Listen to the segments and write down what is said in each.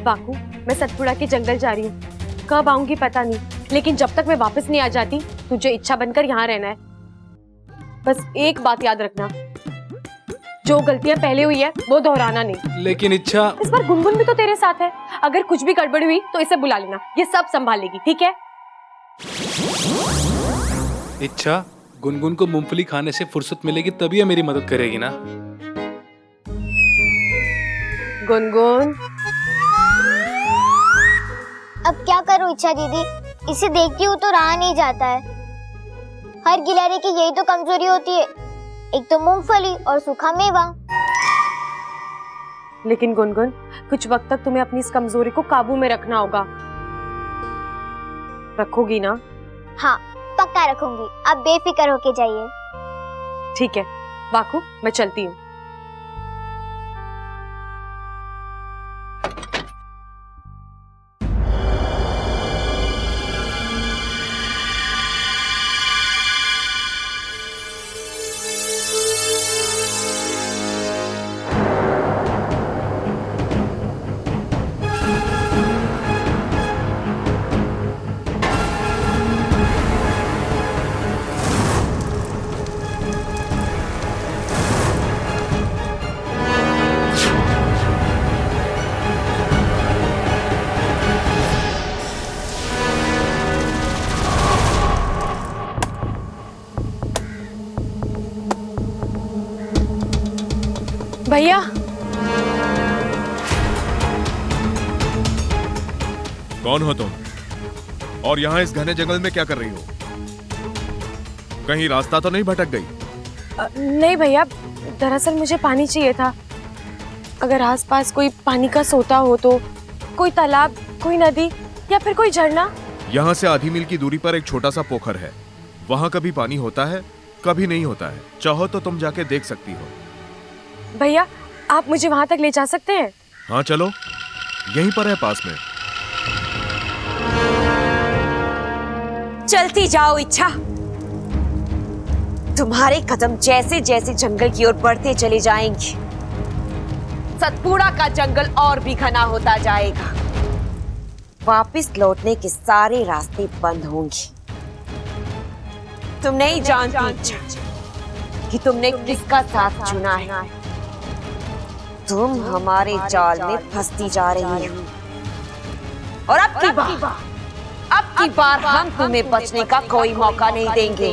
Baku, मैं सतपुड़ा के जंगल जा रही हूँ, कब आऊंगी पता नहीं, लेकिन जब तक मैं वापस नहीं आ जाती तुझे इच्छा बनकर यहाँ रहना है। बस एक बात याद रखना, जो गलतियां पहले हुई है वो दोहराना नहीं। लेकिन इच्छा, इस बार गुनगुन भी तो तेरे साथ है, अगर कुछ भी गड़बड़ हुई तो इसे बुला लेना, ये सब संभाल लेगी, ठीक है? इच्छा गुनगुन को मूंगफली खाने से फुर्सत मिलेगी तभी ये मेरी मदद करेगी ना। गुनगुन, अब क्या करूं इच्छा दीदी, इसे देखती हूँ तो रहा नहीं जाता है। हर गिलहरी की यही तो कमजोरी होती है, एक तो मूंगफली और सूखा मेवा। लेकिन गुनगुन, कुछ वक्त तक तुम्हें अपनी इस कमजोरी को काबू में रखना होगा, रखोगी ना? हाँ पक्का रखूंगी, आप बेफिक्र होके जाइए। ठीक है वाकू, मैं चलती हूँ। भैया, कौन हो तुम और यहाँ इस घने जंगल में क्या कर रही हो? कहीं रास्ता तो नहीं भटक गई? नहीं भैया, दरअसल मुझे पानी चाहिए था। अगर आसपास कोई पानी का सोता हो तो, कोई तालाब, कोई नदी या फिर कोई झरना। यहाँ से आधी मील की दूरी पर एक छोटा सा पोखर है, वहाँ कभी पानी होता है कभी नहीं होता है, चाहो तो तुम जाके देख सकती हो। भैया, आप मुझे वहां तक ले जा सकते हैं? हाँ चलो, यहीं पर है पास में। चलती जाओ इच्छा, तुम्हारे कदम जैसे जैसे जंगल की ओर बढ़ते चले जाएंगे, सतपुड़ा का जंगल और भी घना होता जाएगा। वापस लौटने के सारे रास्ते बंद होंगे। तुम नहीं जानती इच्छा कि तुमने किसका साथ चुना है। तुम हमारे जाल में फंसती जा रही हो और अब की बार हम तुम्हें बचने का कोई मौका नहीं देंगे।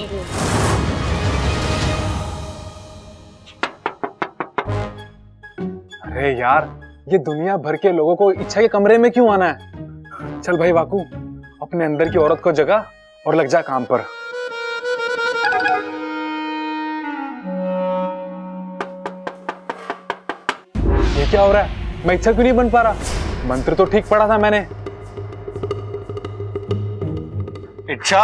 अरे यार, ये दुनिया भर के लोगों को इच्छा के कमरे में क्यों आना है? चल भाई वाकू, अपने अंदर की औरत को जगा और लग जा काम पर। ये क्या हो रहा है? मैं इच्छा क्यों नहीं बन पा रहा? मंत्र तो ठीक पढ़ा था मैंने। इच्छा,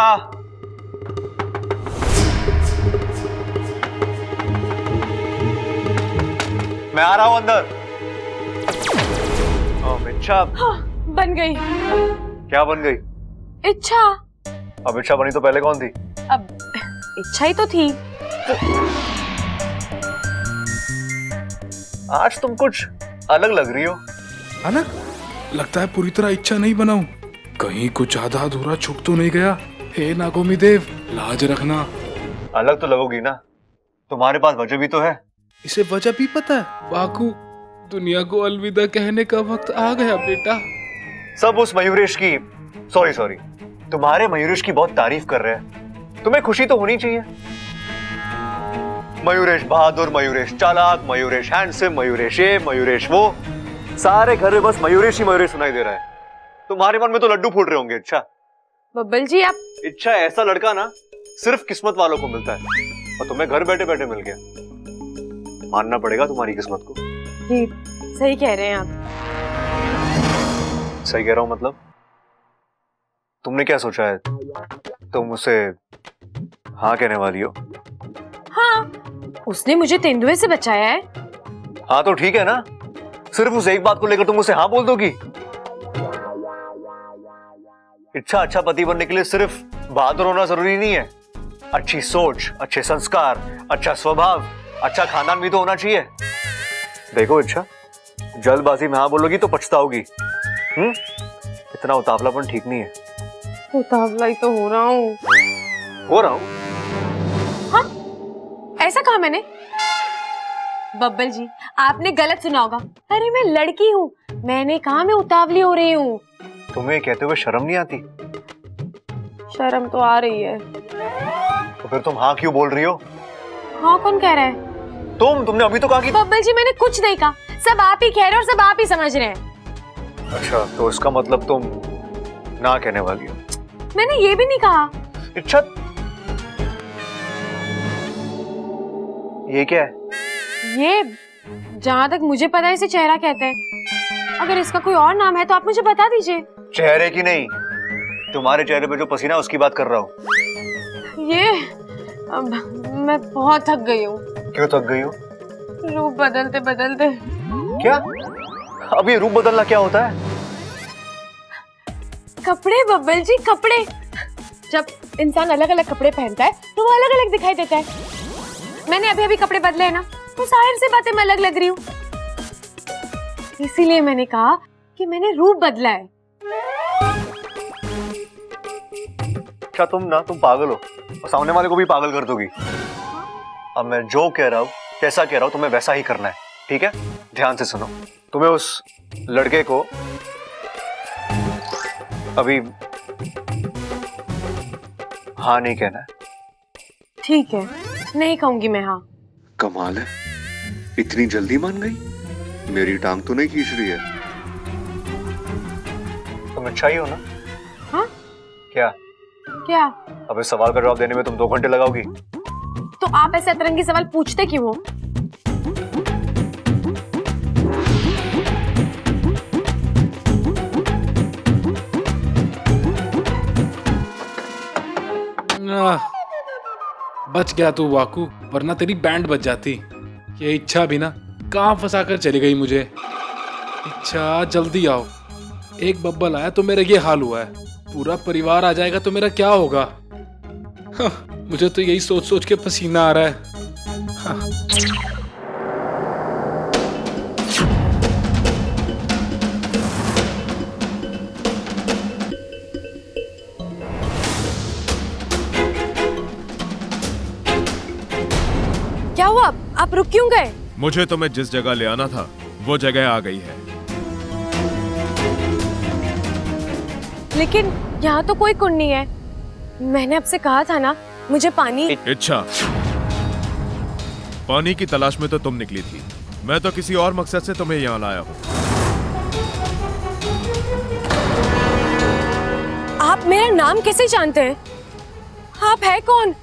मैं आ रहा हूं अंदर। इच्छा, हाँ, बन गई। क्या बन गई? इच्छा। अब इच्छा बनी तो पहले कौन थी? अब इच्छा ही तो थी। आज तुम कुछ अलग लग रही हो। अलग? लगता है पूरी तरह इच्छा नहीं बनाऊं, कहीं कुछ आधा अधूरा छुप तो नहीं गया। हे नागोमी देव, लाज रखना। अलग तो लगोगी ना, तुम्हारे पास वजह भी तो है। इसे वजह भी पता है? बाकू, दुनिया को अलविदा कहने का वक्त आ गया बेटा। सब उस मयूरेश की, सॉरी, तुम्हारे मयूरेश की बहुत तारीफ कर रहे हैं। तुम्हें खुशी तो होनी चाहिए। मयूरेश बहादुर, मयूरेश चालाक, मयूरेश हैंडसम, मयूरेश ये, मयूरेश वो, सारे घर में बस मयूरेश ही मयूरेश सुनाई दे रहा है। तुम्हारे मन में तो लड्डू फूट रहे होंगे इच्छा। बब्बल जी, आप इच्छा, ऐसा लड़का ना सिर्फ किस्मत वालों को मिलता है और तुम्हें घर बैठे बैठे मिल गया। मानना पड़ेगा तुम्हारी किस्मत को। जी सही कह रहे हैं आप। सही कह रहा हूं मतलब? तुमने क्या सोचा है? तुम उसे हाँ कहने वाली हो? हाँ, उसने मुझे तेंदुए से बचाया है। हाँ तो ठीक है ना, सिर्फ उस एक बात को लेकर तुम उसे हाँ बोल दोगी? इच्छा, अच्छा पति बनने के लिए सिर्फ बहादुर होना जरूरी नहीं है, अच्छी सोच, अच्छे संस्कार, अच्छा स्वभाव, अच्छा खानदान भी तो होना चाहिए। देखो इच्छा, जल्दबाजी में हाँ बोलोगी तो पछताओगी, इतना उतावलापन ठीक नहीं है। उतावला ही तो हो रहा हूँ। हो रहा हूँ। ऐसा कहा मैंने? बब्बल जी, आपने गलत सुना होगा। अरे मैं लड़की हूँ, मैंने कहा मैं उतावली हो रही हूँ। तुम्हें कहते हुए शर्म नहीं आती? शर्म तो आ रही है। तो फिर तुम हाँ क्यों बोल रही हो? हाँ कौन कह रहा है? तुमने अभी तो कहा कि बब्बल जी मैंने कुछ नहीं कहा, सब आप ही कह रहे हो और सब आप ही समझ रहे हैं। अच्छा, तो इसका मतलब तुम ना कहने वाली हो? मैंने ये भी नहीं कहा। अच्छा, ये क्या है? ये जहाँ तक मुझे पता है इसे चेहरा कहते हैं। अगर इसका कोई और नाम है तो आप मुझे बता दीजिए। चेहरे की नहीं, तुम्हारे चेहरे पे जो पसीना है उसकी बात कर रहा हूँ। ये मैं बहुत थक गई हूँ। क्यों थक गई हो? रूप बदलते बदलते। क्या? अब ये रूप बदलना क्या होता है? कपड़े बब्बल जी, कपड़े। जब इंसान अलग अलग कपड़े पहनता है तो वो अलग अलग दिखाई देता है। मैंने अभी अभी कपड़े बदले हैं ना, तो जाहिर सी बातें मैं अलग लग रही हूँ। इसीलिए मैंने कहा कि मैंने रूप बदला है। क्या तुम पागल हो और सामने वाले को भी पागल कर दोगी। अब मैं जो कह रहा हूँ, कैसा कह रहा हूँ, तुम्हें वैसा ही करना है, ठीक है? ध्यान से सुनो। तुम्हें उस लड़के को अभी हाँ नहीं कहना है। ठीक है, नहीं कहूंगी मैं हाँ। कमाल है, इतनी जल्दी मान गई। मेरी टांग तो नहीं खींच रही है। तुम अच्छा ही हो ना? हाँ? क्या? क्या? अब इस सवाल का जवाब देने में तुम 2 घंटे लगाओगी? तो आप ऐसे अतरंगी सवाल पूछते क्यों हो? बच गया तू वाकू, वरना तेरी बैंड बच जाती। ये इच्छा भी ना कहाँ फंसा कर चली गई मुझे। इच्छा जल्दी आओ, एक बब्बल आया तो मेरा ये हाल हुआ है, पूरा परिवार आ जाएगा तो मेरा क्या होगा। हाँ, मुझे तो यही सोच सोच के पसीना आ रहा है। हाँ। क्या हुआ? आप रुक क्यों गए? मुझे तुम्हें जिस जगह ले आना था वो जगह आ गई है। लेकिन यहाँ तो कोई कुंड नहीं है। मैंने आपसे कहा था ना, मुझे पानी। इच्छा, पानी की तलाश में तो तुम निकली थी, मैं तो किसी और मकसद से तुम्हें यहाँ लाया हूँ। आप मेरा नाम कैसे जानते हैं? आप है कौन?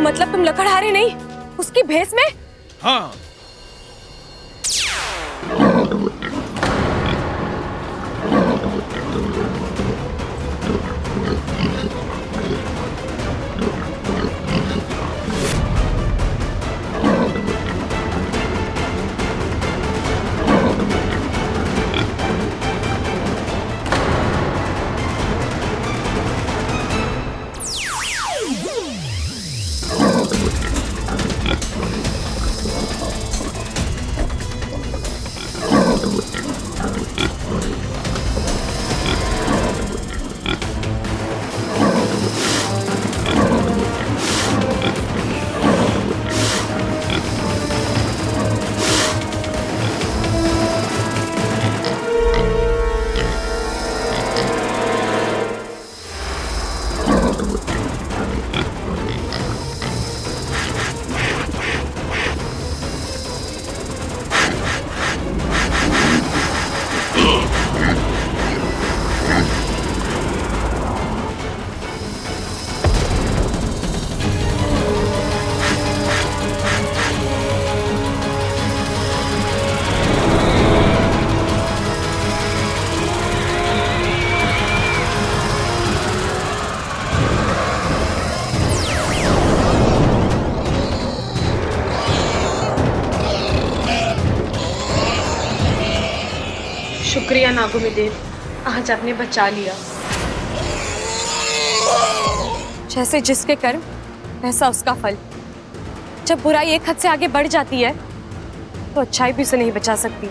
मतलब तुम लकड़हारे नहीं, उसकी भेस में? हाँ, शुक्रिया नागुमिदेव, आज आपने बचा लिया। जैसे जिसके कर्म वैसा उसका फल। जब बुराई एक हद से आगे बढ़ जाती है तो अच्छाई भी उसे नहीं बचा सकती।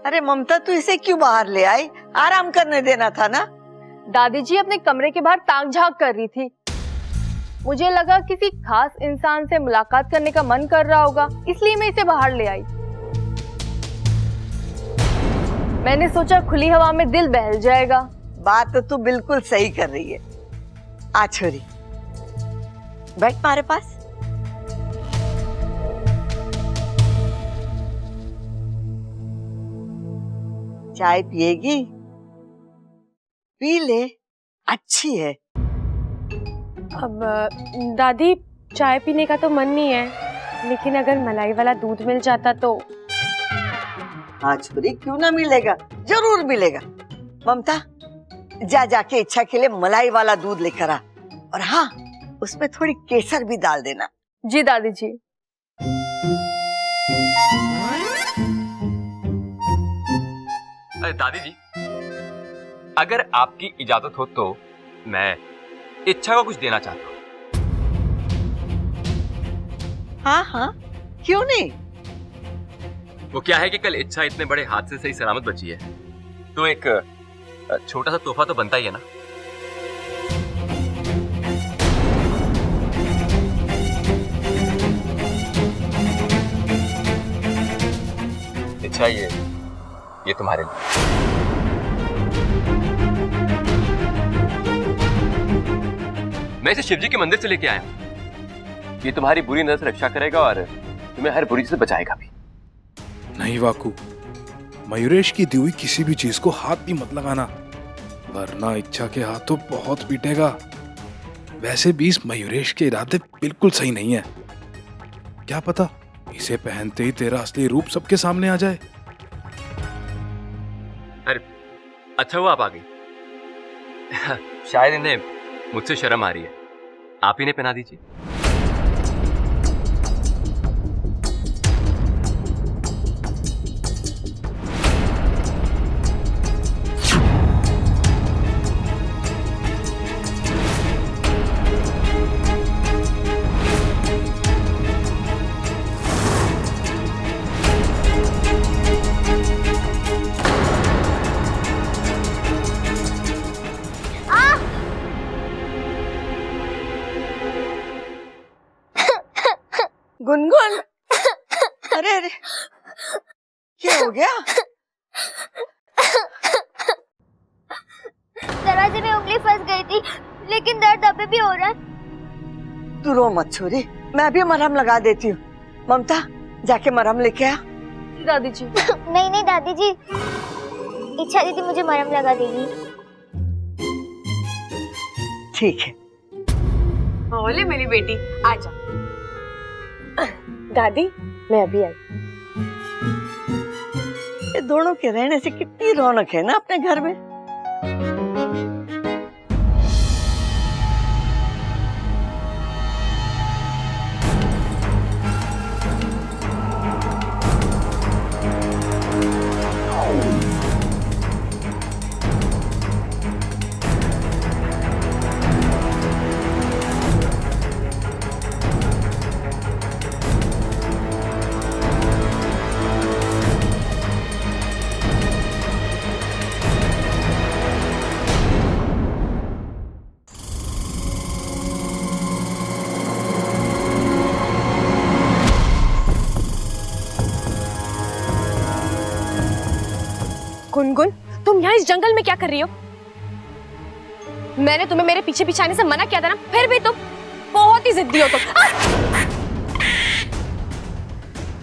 अरे ममता, तू इसे क्यों बाहर ले आई? आराम करने देना था ना। दादी जी अपने कमरे के बाहर ताक झांक कर रही थी। मुझे लगा किसी खास इंसान से मुलाकात करने का मन कर रहा होगा, इसलिए मैं इसे बाहर ले आई। मैंने सोचा खुली हवा में दिल बहल जाएगा। बात तो तू बिल्कुल सही कर रही है। आ छोरी, बैठ हमारे पास। चाय पिएगी? पी ले, अच्छी है। अब दादी, चाय पीने का तो मन नहीं है, लेकिन अगर मलाई वाला दूध मिल जाता तो। हाँ छोरी, क्यों ना मिलेगा, जरूर मिलेगा। ममता, जाके इच्छा के लिए मलाई वाला दूध लेकर आ, और हाँ, उसमें थोड़ी केसर भी डाल देना। जी दादी जी। अरे दादी जी, अगर आपकी इजाजत हो तो मैं इच्छा को कुछ देना चाहता हूँ। हाँ हाँ, क्यों नहीं। वो क्या है कि कल इच्छा इतने बड़े हादसे से ही सलामत बची है, तो एक छोटा सा तोहफा तो बनता ही है ना। इच्छा, ये तुम्हारे लिए। मैं इसे शिवजी के मंदिर से लेके आया हूं। ये तुम्हारी बुरी नजर से रक्षा करेगा और तुम्हें हर बुरी से बचाएगा भी। नहीं वाकू, मयूरेश की दी हुई किसी भी चीज को हाथ भी मत लगाना, वरना इच्छा के हाथ तो बहुत पीटेगा। वैसे भी इस मयूरेश के इरादे बिल्कुल सही नहीं है। क्या पता इसे पहनते ही तेरा असली रूप सबके सामने आ जाए। अरे अच्छा हुआ आप आ गई। शायद इन्हें मुझसे शर्म आ रही है, आप ही ने पहना दीजिए। गुनगुन, अरे अरे, क्या हो गया? दरवाजे में उंगली फंस गई थी, लेकिन दर्द अभी भी हो रहा है। तू रो मत छोरी, मैं भी मरहम लगा देती हूँ। ममता, जाके मरहम लेके आ। दादी जी। नहीं नहीं दादी जी, इच्छा दीदी मुझे मरहम लगा देगी। ठीक है। बोले मेरी बेटी, आजा। दादी, मैं अभी आई। ये दोनों के रहने से कितनी रौनक है ना अपने घर में। गुनगुन, तुम यहाँ इस जंगल में क्या कर रही हो? मैंने तुम्हें मेरे पीछे पीछे आने से मना किया था ना, फिर भी तुम बहुत ही जिद्दी हो तुम।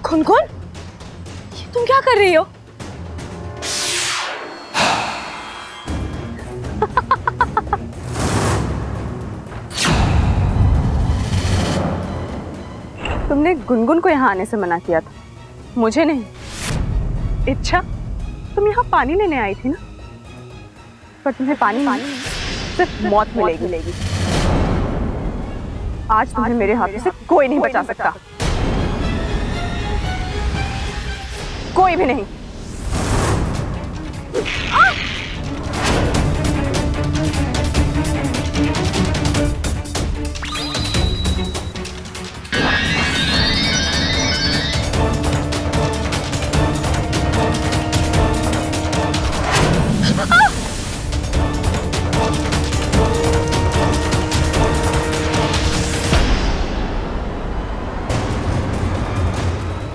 गुनगुन, ये तुम क्या कर रही हो? तुमने गुनगुन को यहाँ आने से मना किया था, मुझे नहीं। इच्छा, तुम यहाँ पानी लेने आई थी ना? पर तुम्हें पानी सिर्फ मौत मिलेगी। आज तुम्हें मेरे हाथों से कोई नहीं बचा सकता, कोई भी नहीं।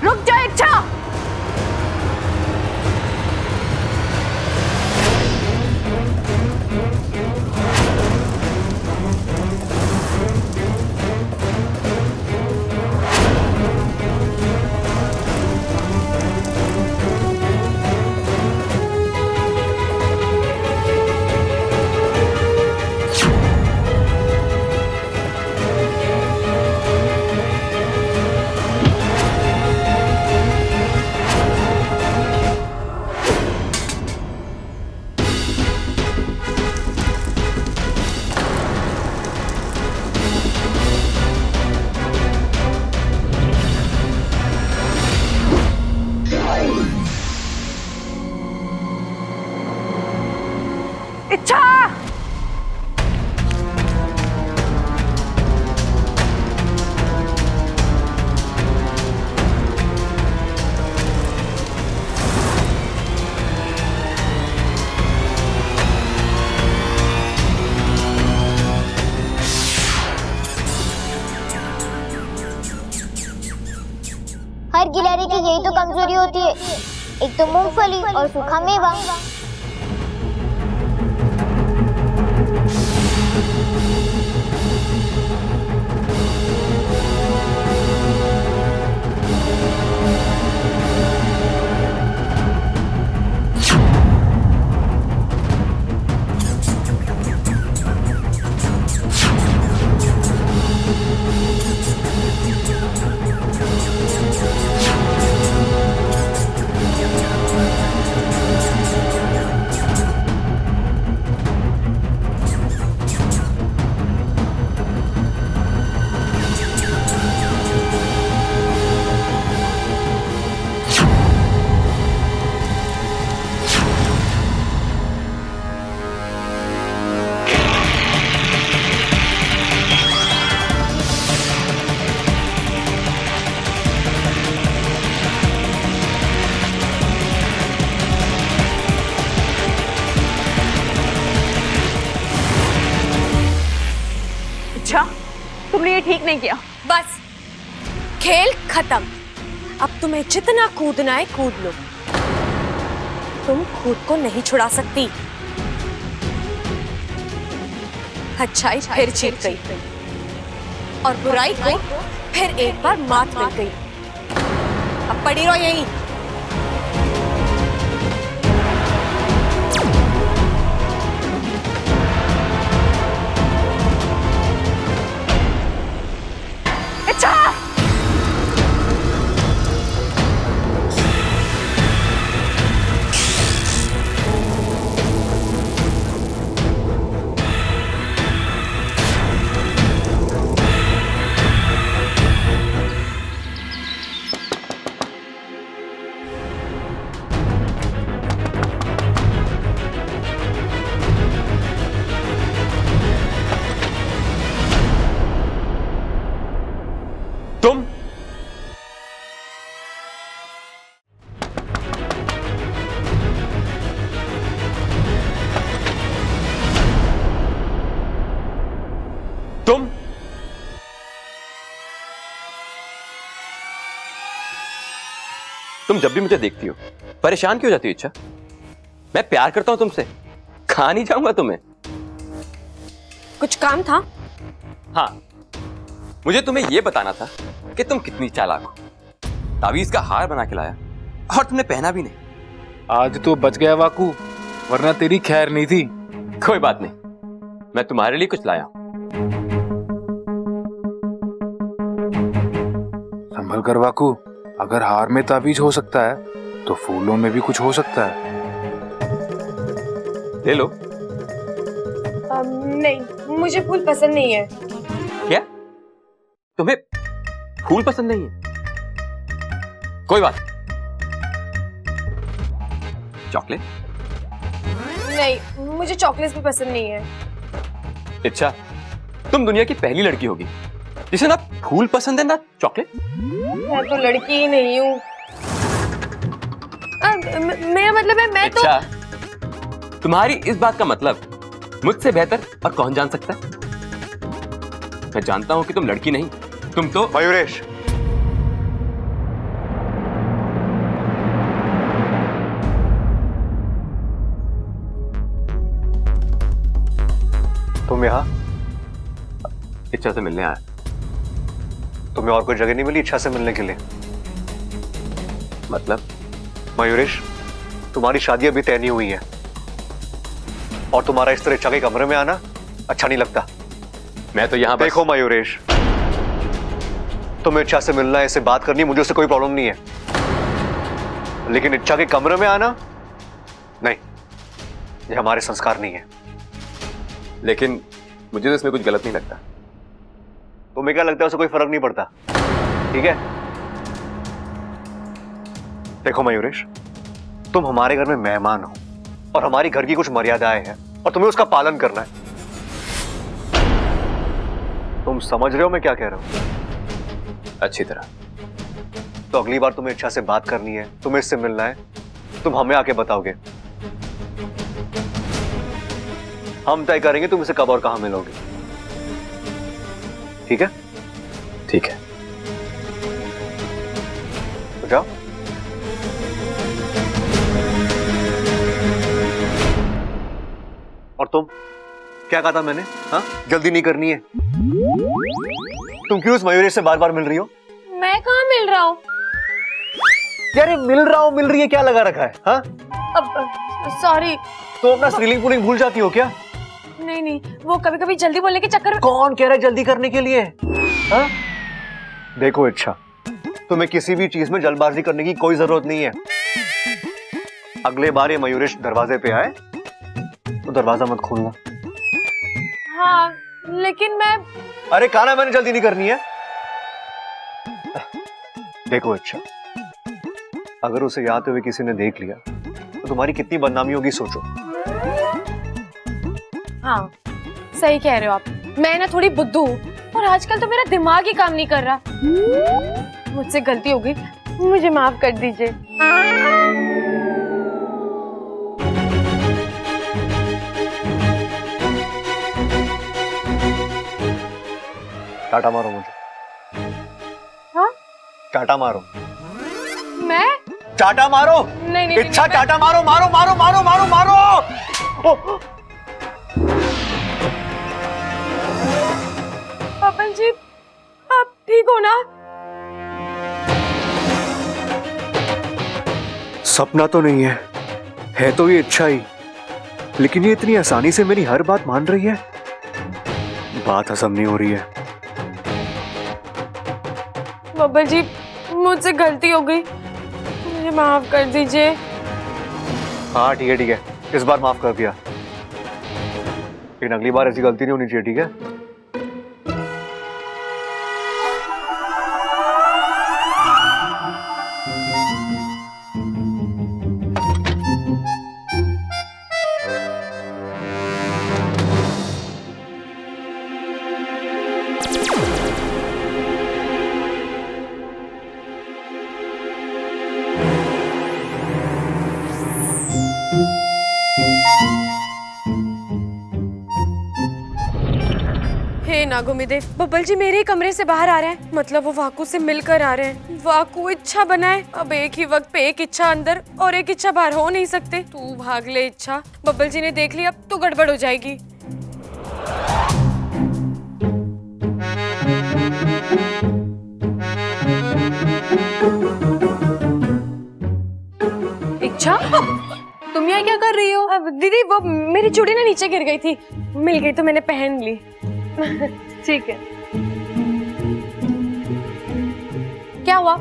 रुक जा इच्छा। इच्छा हर गिलहरी की यही तो कमजोरी होती है, एक तो मूंगफली और सूखा मेवा। इच्छा, तुमने ये ठीक नहीं किया। बस खेल खत्म। अब तुम्हें जितना कूदना है कूद लो, तुम खुद को नहीं छुड़ा सकती। अच्छाई फिर जीत गई और बुराई को फिर एक बार मात मिल गई। अब पड़ी रहो यहीं। तुम तुम जब भी मुझे देखती हो परेशान क्यों हो जाती हो इच्छा? मैं प्यार करता हूं तुमसे, खा नहीं जाऊंगा तुम्हें। कुछ काम था? हाँ, मुझे तुम्हें यह बताना था कि तुम कितनी चालाक हो। तावीज का हार बना के लाया और तुमने पहना भी नहीं। आज तो बच गया वाकू, वरना तेरी खैर नहीं थी। कोई बात नहीं, मैं तुम्हारे लिए कुछ लाया हूं। संभल कर वाकू, अगर हार में ताबीज हो सकता है तो फूलों में भी कुछ हो सकता है। ले लो, मुझे फूल पसंद नहीं है। क्या तुम्हें फूल पसंद नहीं है? कोई बात। चॉकलेट? नहीं, मुझे चॉकलेट भी पसंद नहीं है। अच्छा, तुम दुनिया की पहली लड़की होगी जिसे ना फूल पसंद है ना चॉकलेट। मैं तो लड़की ही नहीं हूँ। मेरा मतलब है मैं तो। अच्छा, तुम्हारी इस बात का मतलब मुझसे बेहतर और कौन जान सकता है? मैं जानता हूं कि तुम लड़की नहीं, तुम तो मयूरेश, तुम यहाँ इच्छा से मिलने आया। तुम्हें और कोई जगह नहीं मिली इच्छा से मिलने के लिए? मतलब? मयूरेश, तुम्हारी शादी अभी तय नहीं हुई है और तुम्हारा इस तरह इच्छा के कमरे में आना अच्छा नहीं लगता। मैं तो यहाँ देखो मयूरेश, तुम्हें इच्छा से मिलना है, इससे बात करनी, मुझे उससे कोई प्रॉब्लम नहीं है, लेकिन इच्छा के कमरे में आना नहीं, ये हमारे संस्कार नहीं है। लेकिन मुझे तो इसमें कुछ गलत नहीं लगता। तुम्हें क्या लगता है? उससे कोई फर्क नहीं पड़ता, ठीक है? देखो मयूरेश, तुम हमारे घर में मेहमान हो और हमारी घर की कुछ मर्यादाएं हैं और तुम्हें उसका पालन करना है। तुम समझ रहे हो मैं क्या कह रहा हूं? अच्छी तरह। तो अगली बार तुम्हें इच्छा से बात करनी है, तुम्हें इससे मिलना है, तुम हमें आके बताओगे, हम तय करेंगे तुम इसे कब और कहां मिलोगे, ठीक है? ठीक है। तो जाओ। और तुम क्या कहा था मैंने? हाँ, जल्दी नहीं करनी है। तुम क्यों उस मयूरेश से बार बार मिल रही हो? मैं कहाँ मिल रहा हूँ? यार मिल रहा हूँ, मिल रही है, क्या लगा रखा है? हाँ, अब सॉरी। तो अपना स्त्रीलिंग पुलिंग भूल जाती हो क्या? नहीं नहीं, वो कभी कभी जल्दी बोलने के चक्कर में। कौन कह रहा है जल्दी करने के लिए? हाँ? देखो इच्छा, तुम्हें किसी भी चीज में जल्दबाजी करने की कोई जरूरत नहीं है। अगले बार ये मयूरेश दरवाजे पे आए तो दरवाजा मत खोलना। हाँ, लेकिन मैं। अरे कहा ना मैंने जल्दी नहीं करनी है। देखो अच्छा, अगर उसे आते हुए किसी ने देख लिया तो तुम्हारी कितनी बदनामी होगी सोचो। हाँ, सही कह रहे हो आप। मैं ना थोड़ी बुद्धू हूँ और आजकल तो मेरा दिमाग ही काम नहीं कर रहा। मुझसे गलती हो गई, मुझे माफ कर दीजिए। टाटा मारो मुझे। हाँ? टाटा मारो। मैं? टाटा मारो। नहीं नहीं इच्छा, टाटा मारो, मारो मारो मारो मारो मारो। पापन जी, आप ठीक हो ना? सपना तो नहीं है तो ये इच्छा ही, लेकिन ये इतनी आसानी से मेरी हर बात मान रही है, बात हजम नहीं हो रही है। बब्बर जी, मुझसे गलती हो गई, मुझे माफ कर दीजिए। हाँ ठीक है ठीक है, इस बार माफ कर दिया, लेकिन अगली बार ऐसी गलती नहीं होनी चाहिए, ठीक है? हे नागोमिदेव, बब्बल जी मेरे ही कमरे से बाहर आ रहे हैं, मतलब वो वाकू से मिलकर आ रहे हैं। वाकू इच्छा बनाए, अब एक ही वक्त पे एक इच्छा अंदर और एक इच्छा बाहर हो नहीं सकते। तू भाग ले इच्छा, बब्बल जी ने देख लिया अब तो गड़बड़ हो जाएगी। इच्छा, तुम यहाँ क्या कर रही हो? अब दीदी वो मेरी चूड़ी ना नीचे गिर गई थी, मिल गई तो मैंने पहन ली। ठीक है। क्या हुआ?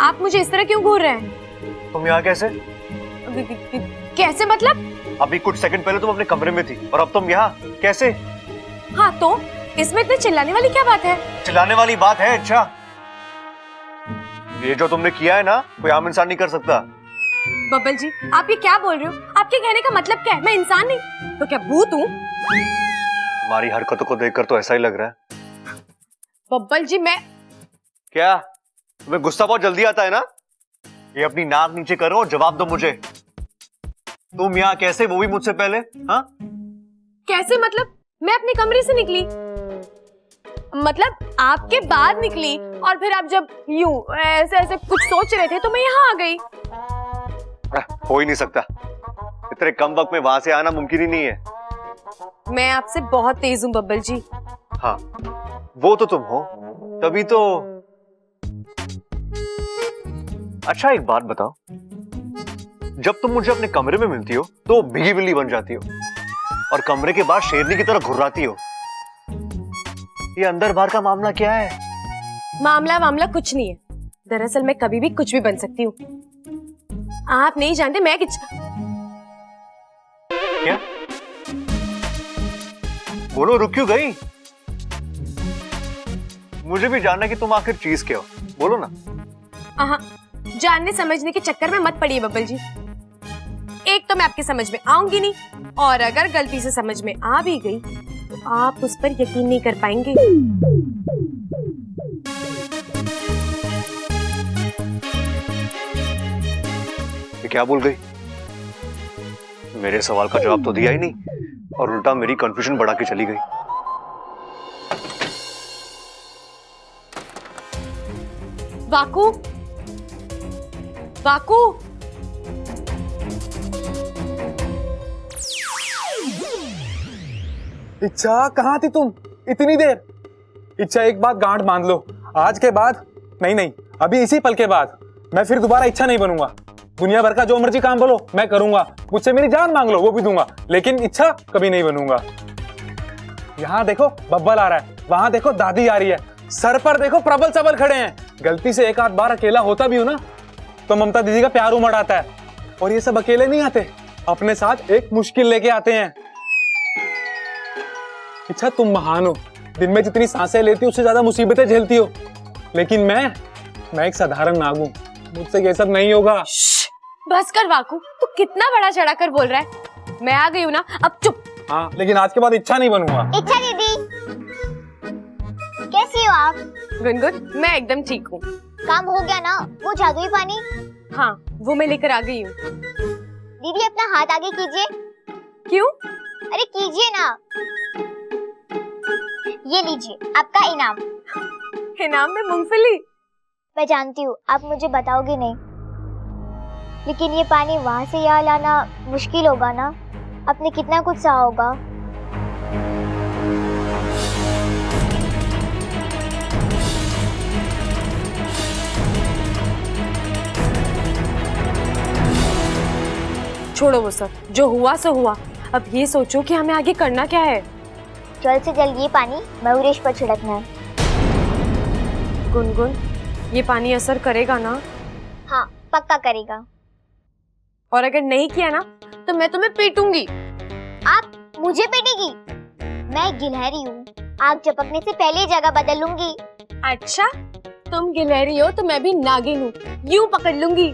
आप मुझे इस तरह क्यों घूर रहे हैं? तुम यहाँ कैसे? कैसे मतलब? अभी कुछ सेकंड पहले तुम अपने कमरे में थी और अब तुम यहाँ कैसे? हाँ तो इसमें इतने चिल्लाने वाली क्या बात है? चिल्लाने वाली बात है अच्छा। ये जो तुमने किया है ना, कोई आम इंसान नहीं कर सकता। बब्बल जी, आप ये क्या बोल रहे हो? आपके कहने का मतलब क्या है? मैं इंसान नहीं तो क्या भूत हूँ? तुम्हारी हरकतों को देखकर तो ऐसा ही लग रहा है। बब्बल जी मैं क्या तुम्हें गुस्सा बहुत जल्दी आता है ना? ये अपनी नाक नीचे करो और जवाब दो मुझे। तुम यहाँ कैसे, वो भी मुझसे पहले? हाँ कैसे मतलब? मैं अपने कमरे से निकली, मतलब आपके बाद निकली, और फिर आप जब यूं ऐसे ऐसे कुछ सोच रहे थे तो मैं यहाँ आ गई। हो ही नहीं सकता, इतने कम वक्त में वहां से आना मुमकिन ही नहीं है। मैं आपसे बहुत तेज हूँ बब्बल जी। हाँ वो तो तुम हो, तभी तो। अच्छा एक बात बताओ, जब तुम मुझे अपने कमरे में मिलती हो तो भीगी बिल्ली बन जाती हो, और कमरे के बाहर शेरनी की तरह घुर्राती हो। ये अंदर बाहर का मामला क्या है? मामला कुछ नहीं है। दरअसल मैं कभी भी कुछ भी बन सकती हूँ। आप नहीं जानते मैं क्या? बोलो, रुक क्यों गई? मुझे भी जानना कि तुम आखिर चीज क्या हो, बोलो ना। जानने समझने के चक्कर में मत पड़िए बब्बल जी। एक तो मैं आपकी समझ में आऊंगी नहीं, और अगर गलती से समझ में आ भी गई तो आप उस पर यकीन नहीं कर पाएंगे। ये क्या बोल गई? मेरे सवाल का जवाब तो दिया ही नहीं, और उल्टा मेरी कंफ्यूजन बढ़ा के चली गई। वाकू, वाकू, इच्छा कहाँ थी तुम इतनी देर? इच्छा एक बात गांठ बांध लो, आज के बाद नहीं, अभी इसी पल के बाद मैं फिर दोबारा इच्छा नहीं बनूंगा। दुनिया भर का जो मर्जी काम बोलो मैं करूंगा, मुझसे मेरी जान मांग लो वो भी दूंगा, लेकिन इच्छा कभी नहीं बनूंगा। यहाँ देखो बब्बल आ रहा है, वहां देखो दादी आ रही है, सर पर देखो प्रबल सबल खड़े हैं। गलती से एक आध बार अकेला होता भी हूं ना तो ममता दीदी का प्यार उमड़ आता है, और ये सब अकेले नहीं आते, अपने साथ एक मुश्किल लेके आते हैं। इच्छा तुम महान हो, दिन में जितनी सांसें लेती हो उससे ज्यादा मुसीबतें झेलती हो, लेकिन मैं एक साधारण नाग हूं, मुझसे ये सब नहीं होगा। बस कर वाकू, तू कितना बड़ा चढ़ा कर बोल रहा है। मैं आ गई हूँ ना, अब चुप। हाँ लेकिन आज के बाद इच्छा नहीं बनूंगा। इच्छा दीदी, कैसी हो आप? गुनगुन, मैं एकदम ठीक हूँ। काम हो गया ना? वो जादुई पानी? हाँ वो मैं लेकर आ गई हूँ। दीदी अपना हाथ आगे कीजिए। क्यों? अरे कीजिए ना। ये लीजिए आपका इनाम। इनाम में मूंगफली? मैं जानती हूँ आप मुझे बताओगे नहीं, लेकिन ये पानी वहां से यहाँ लाना मुश्किल होगा ना? आपने कितना कुछ सहा होगा। छोड़ो वो सब, जो हुआ सो हुआ। अब ये सोचो कि हमें आगे करना क्या है। जल्द से जल्द ये पानी मयूरेश पर छिड़कना है। गुनगुन, ये पानी असर करेगा ना? हाँ पक्का करेगा। और अगर नहीं किया ना तो मैं तुम्हें पीटूंगी। आप मुझे पीटेगी? मैं गिलहरी हूँ, आग झपकने से पहले जगह बदल लूंगी। अच्छा, तुम गिलहरी हो तो मैं भी नागिन हूँ, यूं पकड़ लूंगी।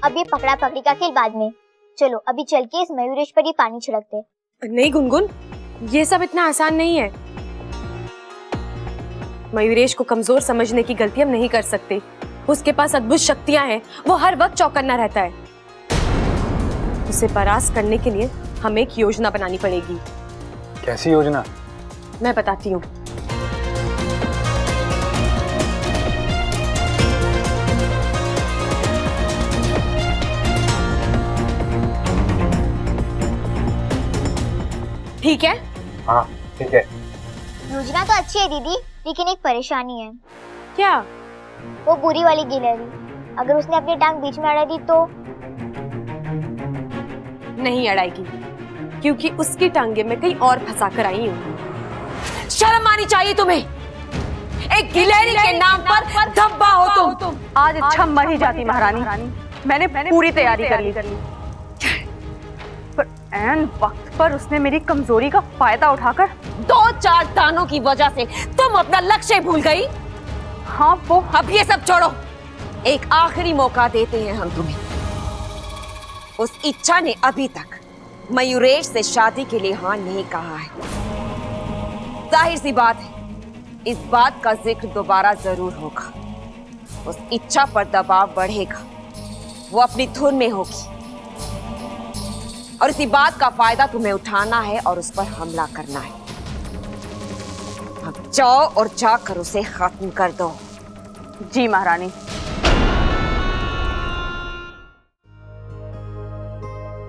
अब ये पकड़ा पकड़ी का खेल बाद में, चलो अभी चल के इस मयूरेश पर ही पानी छिड़कते। नहीं गुनगुन, ये सब इतना आसान नहीं है। मयूरेश को कमजोर समझने की गलती हम नहीं कर सकते। उसके पास अद्भुत शक्तियां हैं, वो हर वक्त चौकन्ना रहता है। उसे परास्त करने के लिए हमें एक योजना बनानी पड़ेगी। कैसी योजना? मैं बताती हूँ। ठीक है? हाँ ठीक है। योजना तो अच्छी है दीदी, लेकिन एक परेशानी है। क्या? वो बुरी वाली गिलहरी, अगर उसने अपनी टांग बीच में अड़ा दी तो? नहीं अड़ाएगी, क्योंकि उसकी टांगे मैं कहीं और फंसा कर आई हूँ। शर्म आनी चाहिए तुम्हें। एक गिलहरी के नाम पर धब्बा हो तुम। आज इच्छा मर ही जाती महारानी, मैंने पूरी तैयारी कर ली। ऐन वक्त पर उसने मेरी कमजोरी का फायदा उठाकर 2-4 दानों की वजह से तुम अपना लक्ष्य भूल गई। हाँ वो अब ये सब छोड़ो, एक आखिरी मौका देते हैं हम तुम्हें। उस इच्छा ने अभी तक मयूरेश से शादी के लिए हाँ नहीं कहा है। जाहिर सी बात है, इस बात का जिक्र दोबारा जरूर होगा। उस इच्छा पर दबाव बढ़ेगा, वो अपनी धुन में होगी और इसी बात का फायदा तुम्हें उठाना है और उस पर हमला करना है। अब जाओ और जाकर उसे खत्म कर दो। जी महारानी।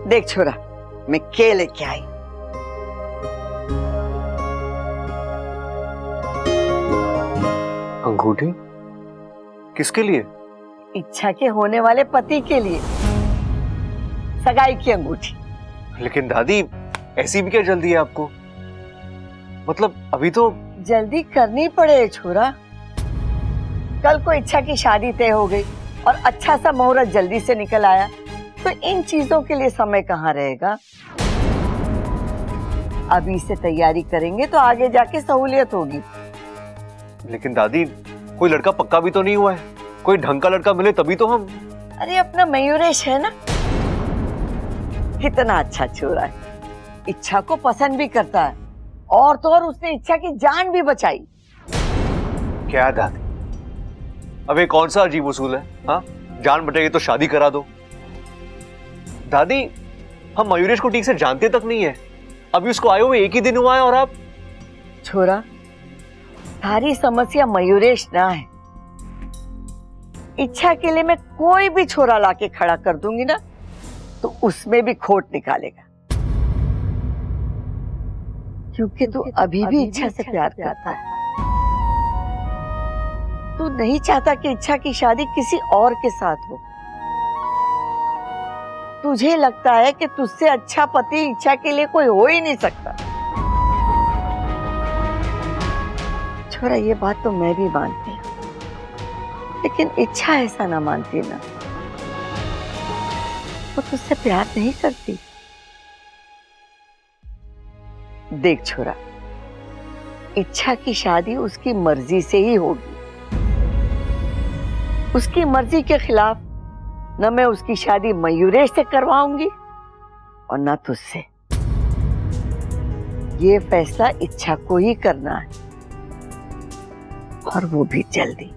देख छोरा, मैं के लेके आई। अंगूठी किसके लिए? इच्छा के होने वाले पति के लिए, सगाई की अंगूठी। लेकिन दादी, ऐसी भी क्या जल्दी है आपको? मतलब अभी तो जल्दी करनी पड़े छोरा। कल को इच्छा की शादी तय हो गई और अच्छा सा मुहूर्त जल्दी से निकल आया, तो इन चीजों के लिए समय कहाँ रहेगा। अभी से तैयारी करेंगे तो आगे जाके सहूलियत होगी। लेकिन दादी, कोई लड़का पक्का भी तो नहीं हुआ है। कोई ढंग का लड़का मिले तभी तो हम। अरे अपना मयूरेश है ना, कितना अच्छा छोरा है, इच्छा को पसंद भी करता है और तो और उसने इच्छा की जान भी बचाई। क्या दादी, अब ये कौन सा अजीब उसूल है? हाँ, जान बचेगी तो शादी करा दो। दादी, हम मयूरेश को ठीक से जानते तक नहीं है। अभी उसको आए हुए 1 ही दिन हुआ है और आप। छोरा, सारी समस्या मयूरेश ना है। इच्छा के लिए मैं कोई भी छोरा लाके खड़ा कर दूंगी ना, तो उसमें भी खोट निकालेगा, क्योंकि तू अभी भी इच्छा से प्यार करता है। तू नहीं चाहता कि इच्छा की शादी किसी और के साथ हो। तुझे लगता है कि तुझसे अच्छा पति इच्छा के लिए कोई हो ही नहीं सकता। छोरा, ये बात तो मैं भी मानती हूँ, लेकिन इच्छा ऐसा ना मानती ना। वो तुझसे प्यार नहीं करती। देख छोरा, इच्छा की शादी उसकी मर्जी से ही होगी। उसकी मर्जी के खिलाफ न मैं उसकी शादी मयूरेश से करवाऊंगी और न तुझसे। ये फैसला इच्छा को ही करना है, और वो भी जल्दी।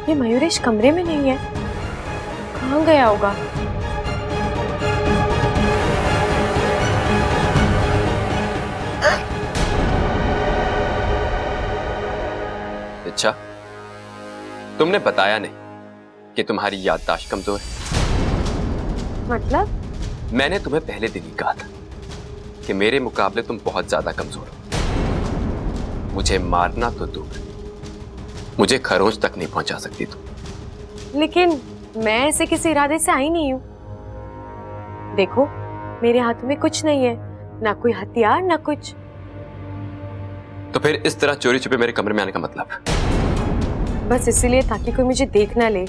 ये मयूरेश कमरे में नहीं है, कहाँ गया होगा? अच्छा, तुमने बताया नहीं कि तुम्हारी याददाश्त कमजोर है। मतलब? मैंने तुम्हें पहले दिन ही कहा था कि मेरे मुकाबले तुम बहुत ज्यादा कमजोर हो। मुझे मारना तो दूर, मुझे खरोंच तक नहीं पहुंचा सकती तुम। लेकिन मैं ऐसे किसी इरादे से आई नहीं हूँ। देखो, मेरे हाथ में कुछ नहीं है, ना कोई हथियार ना कुछ। तो फिर इस तरह चोरी छुपे मेरे कमरे में आने का मतलब? बस इसीलिए ताकि कोई मुझे देख ना ले।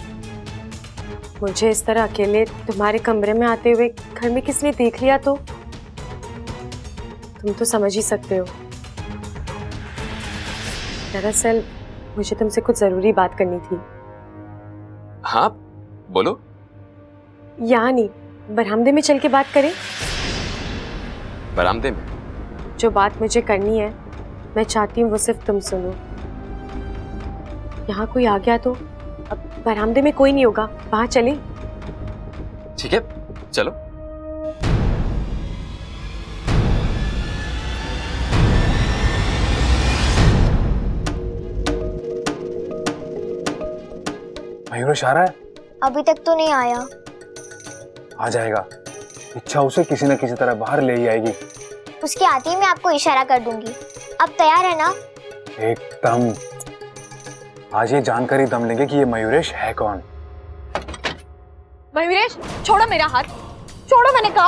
मुझे इस तरह अकेले तुम्हारे कमरे में आते हुए घर में किसने देख लिया तो तुम तो समझ ही सकते हो। दरअसल मुझे तुमसे कुछ जरूरी बात करनी थी। हाँ बोलो। यहाँ नहीं, बरामदे में चल के बात करें। बरामदे में? जो बात मुझे करनी है, मैं चाहती हूँ वो सिर्फ तुम सुनो। यहाँ कोई आ गया तो? अब बरामदे में कोई नहीं होगा, वहां चले? ठीक है, चलो। मयूरेश आ रहा है? अभी तक तो नहीं आया। आ जाएगा। इच्छा उसे किसी न किसी तरह बाहर ले ही आएगी। उसके आते ही मैं आपको इशारा कर दूंगी। अब तैयार है ना? एकदम। आज ये जानकर ही दम लेंगे कि ये मयूरेश है कौन। मयूरेश, छोड़ो मेरा हाथ, छोड़ो, मैंने कहा।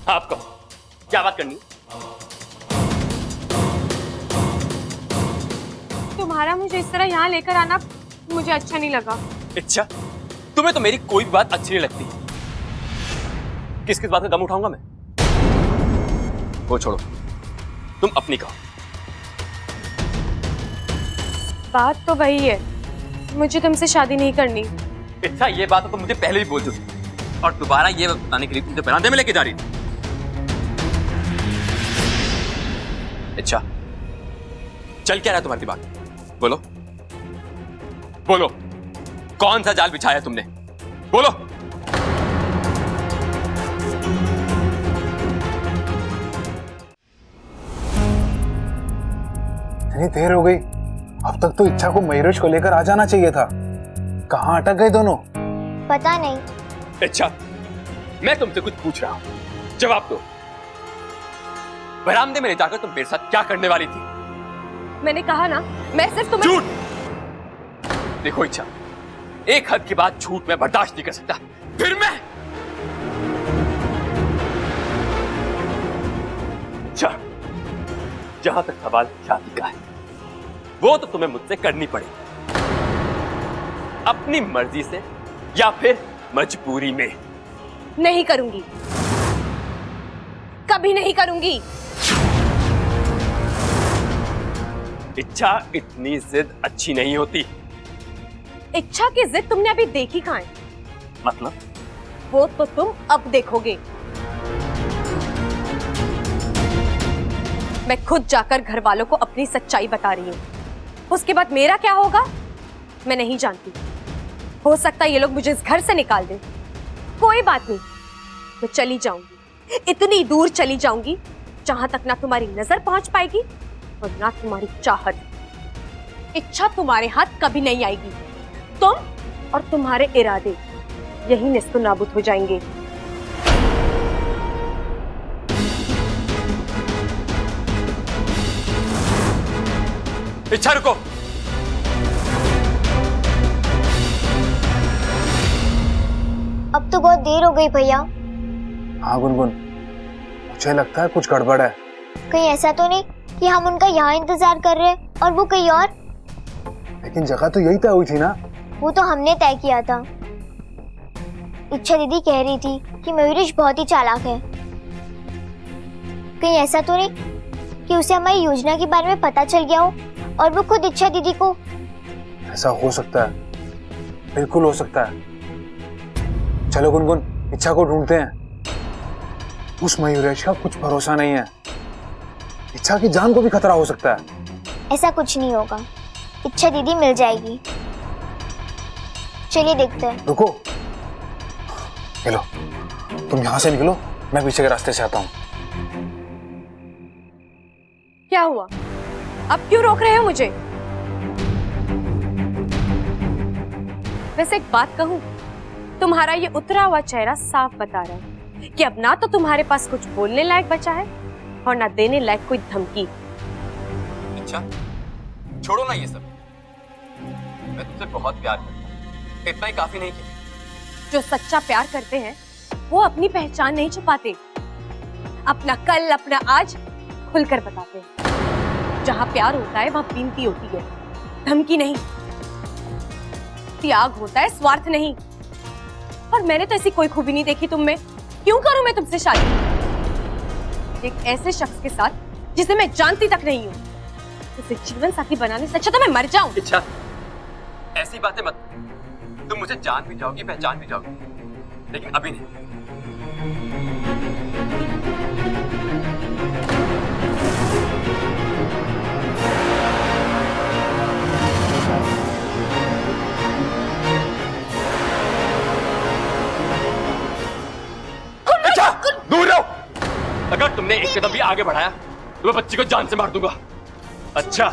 आप कहो, क्या बात करनी? तुम्हारा मुझे इस तरह यहाँ लेकर आना मुझे अच्छा नहीं लगा। अच्छा, तुम्हें तो मेरी कोई भी बात अच्छी नहीं लगती। किस किस बात में दम उठाऊंगा मैं? वो छोड़ो, तुम अपनी कहो। बात तो वही है, मुझे तुमसे शादी नहीं करनी। अच्छा, ये बात तो मुझे पहले भी बोल चुकी और दोबारा ये बताने के लिए मुझे बरामदे में लेके जा रही थी। अच्छा, चल क्या रहा है तुम्हारी दिमाग? बोलो बोलो, कौन सा जाल बिछाया तुमने? बोलो। इतनी देर हो गई, अब तक तो इच्छा को मयूरेश को लेकर आ जाना चाहिए था। कहाँ अटक गए दोनों? पता नहीं। अच्छा, मैं तुमसे कुछ पूछ रहा हूं, जवाब दो। बरामदे में ले जाकर तुम मेरे साथ क्या करने वाली थी? मैंने कहा ना, मैं सिर्फ तुम्हें। झूठ! देखो इच्छा, एक हद के बाद झूठ मैं बर्दाश्त नहीं कर सकता। फिर मैं अच्छा, जहां तक सवाल शादी का है, वो तो तुम्हें मुझसे करनी पड़ेगी, अपनी मर्जी से या फिर मजबूरी में। नहीं करूंगी, कभी नहीं करूंगी। इच्छा, इतनी जिद अच्छी नहीं होती। इच्छा की जिद तुमने अभी देखी कहां है? मतलब? वो तो तुम अब देखोगे। मैं खुद जाकर घर वालों को अपनी सच्चाई बता रही हूँ। उसके बाद मेरा क्या होगा मैं नहीं जानती। हो सकता है ये लोग मुझे इस घर से निकाल दें। कोई बात नहीं, मैं चली जाऊंगी, इतनी दूर चली जाऊंगी जहां तक ना तुम्हारी नजर पहुंच पाएगी और ना तुम्हारी चाहत। इच्छा तुम्हारे हाथ कभी नहीं आएगी। तुम और तुम्हारे इरादे यही निस्तो नाबूद हो जाएंगे। इच्छा, रुको। अब तो बहुत देर हो गई भैया। हाँ गुनगुन, मुझे लगता है कुछ गड़बड़ है। कहीं ऐसा तो नहीं कि हम उनका यहाँ इंतजार कर रहे हैं और वो कहीं और? लेकिन जगह तो यही तय हुई थी ना। वो तो हमने तय किया था। इच्छा दीदी कह रही थी कि मयूरेश बहुत ही चालाक है। कहीं ऐसा तो नहीं कि उसे हमारी योजना के बारे में पता चल गया हो और वो खुद इच्छा दीदी को। ऐसा हो सकता है, बिल्कुल हो सकता है। चलो गुनगुन, इच्छा को ढूंढते हैं। उस मयूरेश का कुछ भरोसा नहीं है, इच्छा की जान को भी खतरा हो सकता है। ऐसा कुछ नहीं होगा, इच्छा दीदी मिल जाएगी। चलिए देखते हैं। रुको, चलो तुम यहां से निकलो, मैं पीछे के रास्ते से आता हूं। क्या हुआ? अब क्यों रोक रहे हो मुझे? वैसे एक बात कहूं, तुम्हारा ये उतरा हुआ चेहरा साफ बता रहा है कि अब ना तो तुम्हारे पास कुछ बोलने लायक बचा है और ना देने लायक कोई धमकी। अच्छा, छोड़ो ना ये सब। मैं तुमसे बहुत प्यार करता हूं, इतना ही काफी नहीं क्या? जो सच्चा प्यार करते हैं वो अपनी पहचान नहीं छुपाते, अपना कल अपना आज खुलकर बताते हैं। जहां प्यार होता है वहां विनती होती है, धमकी नहीं। त्याग होता है, स्वार्थ नहीं। और मैंने तो ऐसी कोई खूबी नहीं देखी तुम में। क्यों करूं मैं तुमसे शादी एक ऐसे शख्स के साथ जिसे मैं जानती तक नहीं हूं? उसे जीवन साथी बनाने से अच्छा तो मैं मर जाऊं। इच्छा, ऐसी बातें मत। तुम मुझे जान भी जाओगी, पहचान भी जाओगी, लेकिन अभी नहीं। अच्छा, दूर रहो। अगर तुमने एक कदम भी आगे बढ़ाया तो मैं बच्ची को जान से मार दूंगा। अच्छा,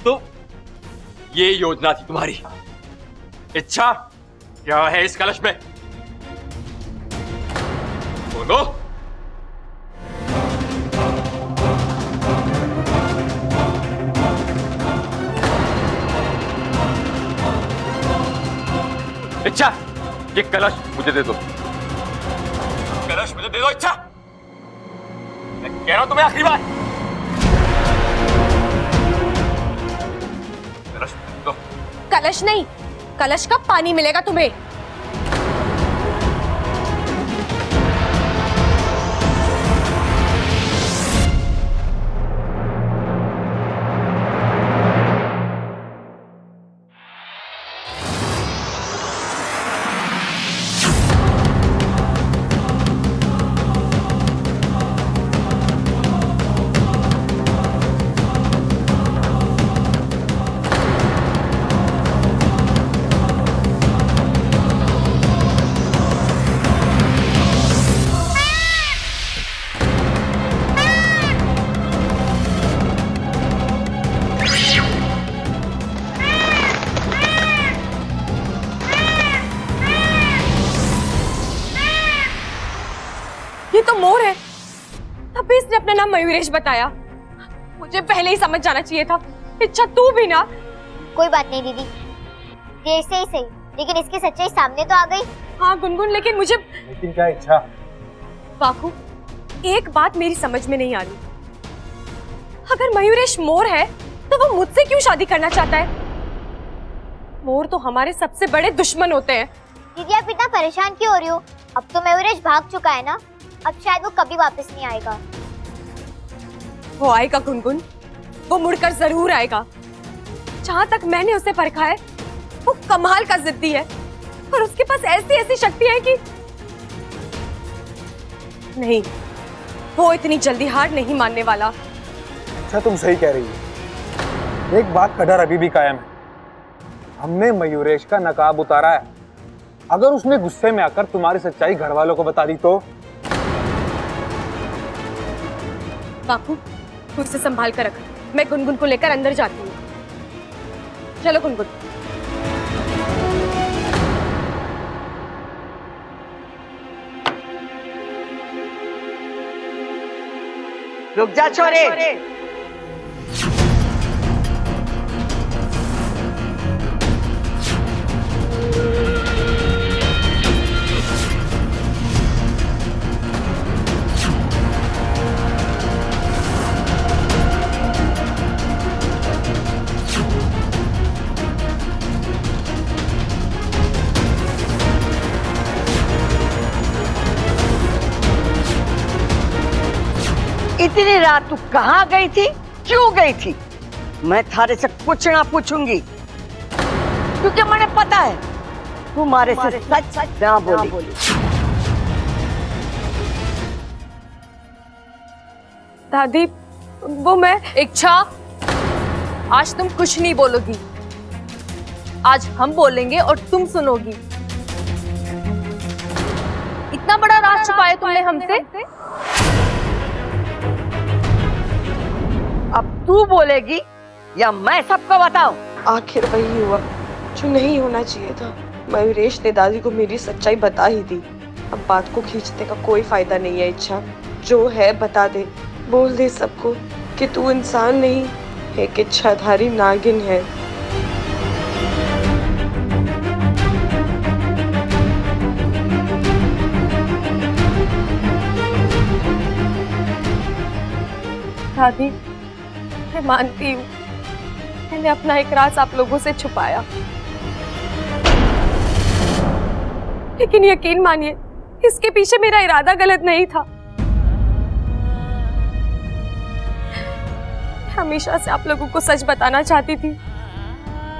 तो ये योजना थी तुम्हारी। इच्छा, क्या है इस कलश में? बोलो। कैलाश मुझे दे दो, कैलाश मुझे दे दो इच्छा, मैं कह रहा हूं तुम्हें आखिरी बार। कैलाश मुझे दे दो। कलश नहीं, कलश का पानी मिलेगा तुम्हें। ये तो मोर है, तभी इसने अपना नाम मयूरेश बताया। मुझे पहले ही समझ जाना चाहिए था। इच्छा तू भी ना। कोई बात नहीं दीदी, देर से ही सही, लेकिन इसकी सच्चाई सामने तो आ गई। हाँ गुनगुन, लेकिन मुझे लेकिन क्या इच्छा? बाकू, एक बात मेरी समझ में नहीं आ रही। अगर मयूरेश मोर है तो वो मुझसे क्यों शादी करना चाहता है? मोर तो हमारे सबसे बड़े दुश्मन होते हैं। दीदी आप इतना परेशान क्यों हो रही हो? अब तो मयूरेश भाग चुका है ना, अब शायद वो कभी वापस नहीं आएगा। वो आएगा गुनगुन, वो मुड़कर जरूर आएगा। जहां तक मैंने उसे परखा है, वो कमाल का जिद्दी है और उसके पास ऐसी ऐसी शक्ति है कि नहीं, वो इतनी जल्दी हार नहीं मानने वाला। अच्छा तुम सही कह रही हो। एक बात का डर अभी भी कायम है। हमने मयूरेश का नकाब उतारा है, अगर उसने गुस्से में आकर तुम्हारी सच्चाई घर वालों को बता दी तो? बापू, खुद से संभाल कर रख। मैं गुनगुन को लेकर अंदर जाती हूँ। चलो गुनगुन। रुक जा छोरे। इतनी रात तू कहाँ गई थी, क्यों गई थी? मैं थारे से कुछ ना पूछूंगी, क्योंकि मुझे पता है तुम्हारे से सच ना बोली। दादी, वो मैं इच्छा। आज तुम कुछ नहीं बोलोगी, आज हम बोलेंगे और तुम सुनोगी। इतना बड़ा राज छुपाया तुमने हमसे, अब तू बोलेगी या मैं सबको बताऊं? आखिर वही हुआ जो नहीं होना चाहिए था। मयूरेश ने दादी को मेरी सच्चाई बता ही दी। अब बात को खींचने का कोई फायदा नहीं है। इच्छा, जो है बता दे, बोल दे सबको कि तू इंसान नहीं, एक इच्छाधारी नागिन है। दादी, मैं मानती हूँ मैंने अपना एक राज आप लोगों से छुपाया, लेकिन यकीन मानिए इसके पीछे मेरा इरादा गलत नहीं था। हमेशा से आप लोगों को सच बताना चाहती थी,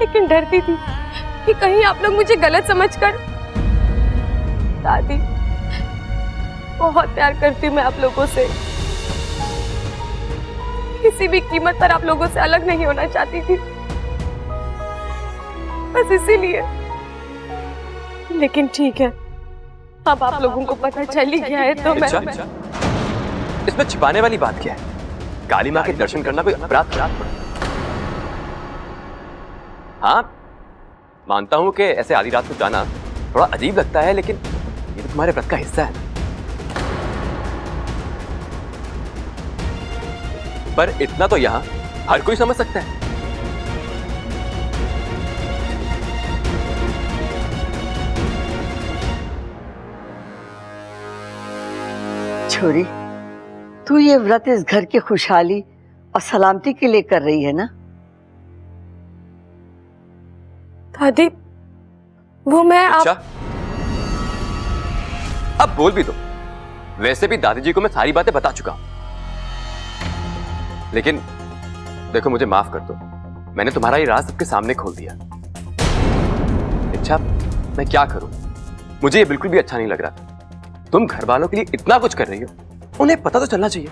लेकिन डरती थी कि कहीं आप लोग मुझे गलत समझकर। दादी, बहुत प्यार करती हूँ मैं आप लोगों से, किसी भी कीमत पर आप लोगों से अलग नहीं होना चाहती थी, बस इसीलिए। लेकिन ठीक है, अब आप लोगों को पता चल ही गया है तो मैं इसमें छिपाने वाली बात क्या है? काली माँ के दर्शन करना कोई अपराध? हाँ, मानता हूं कि ऐसे आधी रात को जाना थोड़ा अजीब लगता है, लेकिन ये तो तुम्हारे व्रत का हिस्सा है। पर इतना तो यहाँ हर कोई समझ सकता है। छोरी, तू ये व्रत इस घर की खुशहाली और सलामती के लिए कर रही है ना? दादी, वो मैं अच्छा, अब बोल भी दो। वैसे भी दादी जी को मैं सारी बातें बता चुका हूं। लेकिन देखो, मुझे माफ कर दो, मैंने तुम्हारा ये राज सबके सामने खोल दिया। अच्छा, मैं क्या करूं? मुझे ये बिल्कुल भी अच्छा नहीं लग रहा था। तुम घर वालों के लिए इतना कुछ कर रही हो, उन्हें पता तो चलना चाहिए।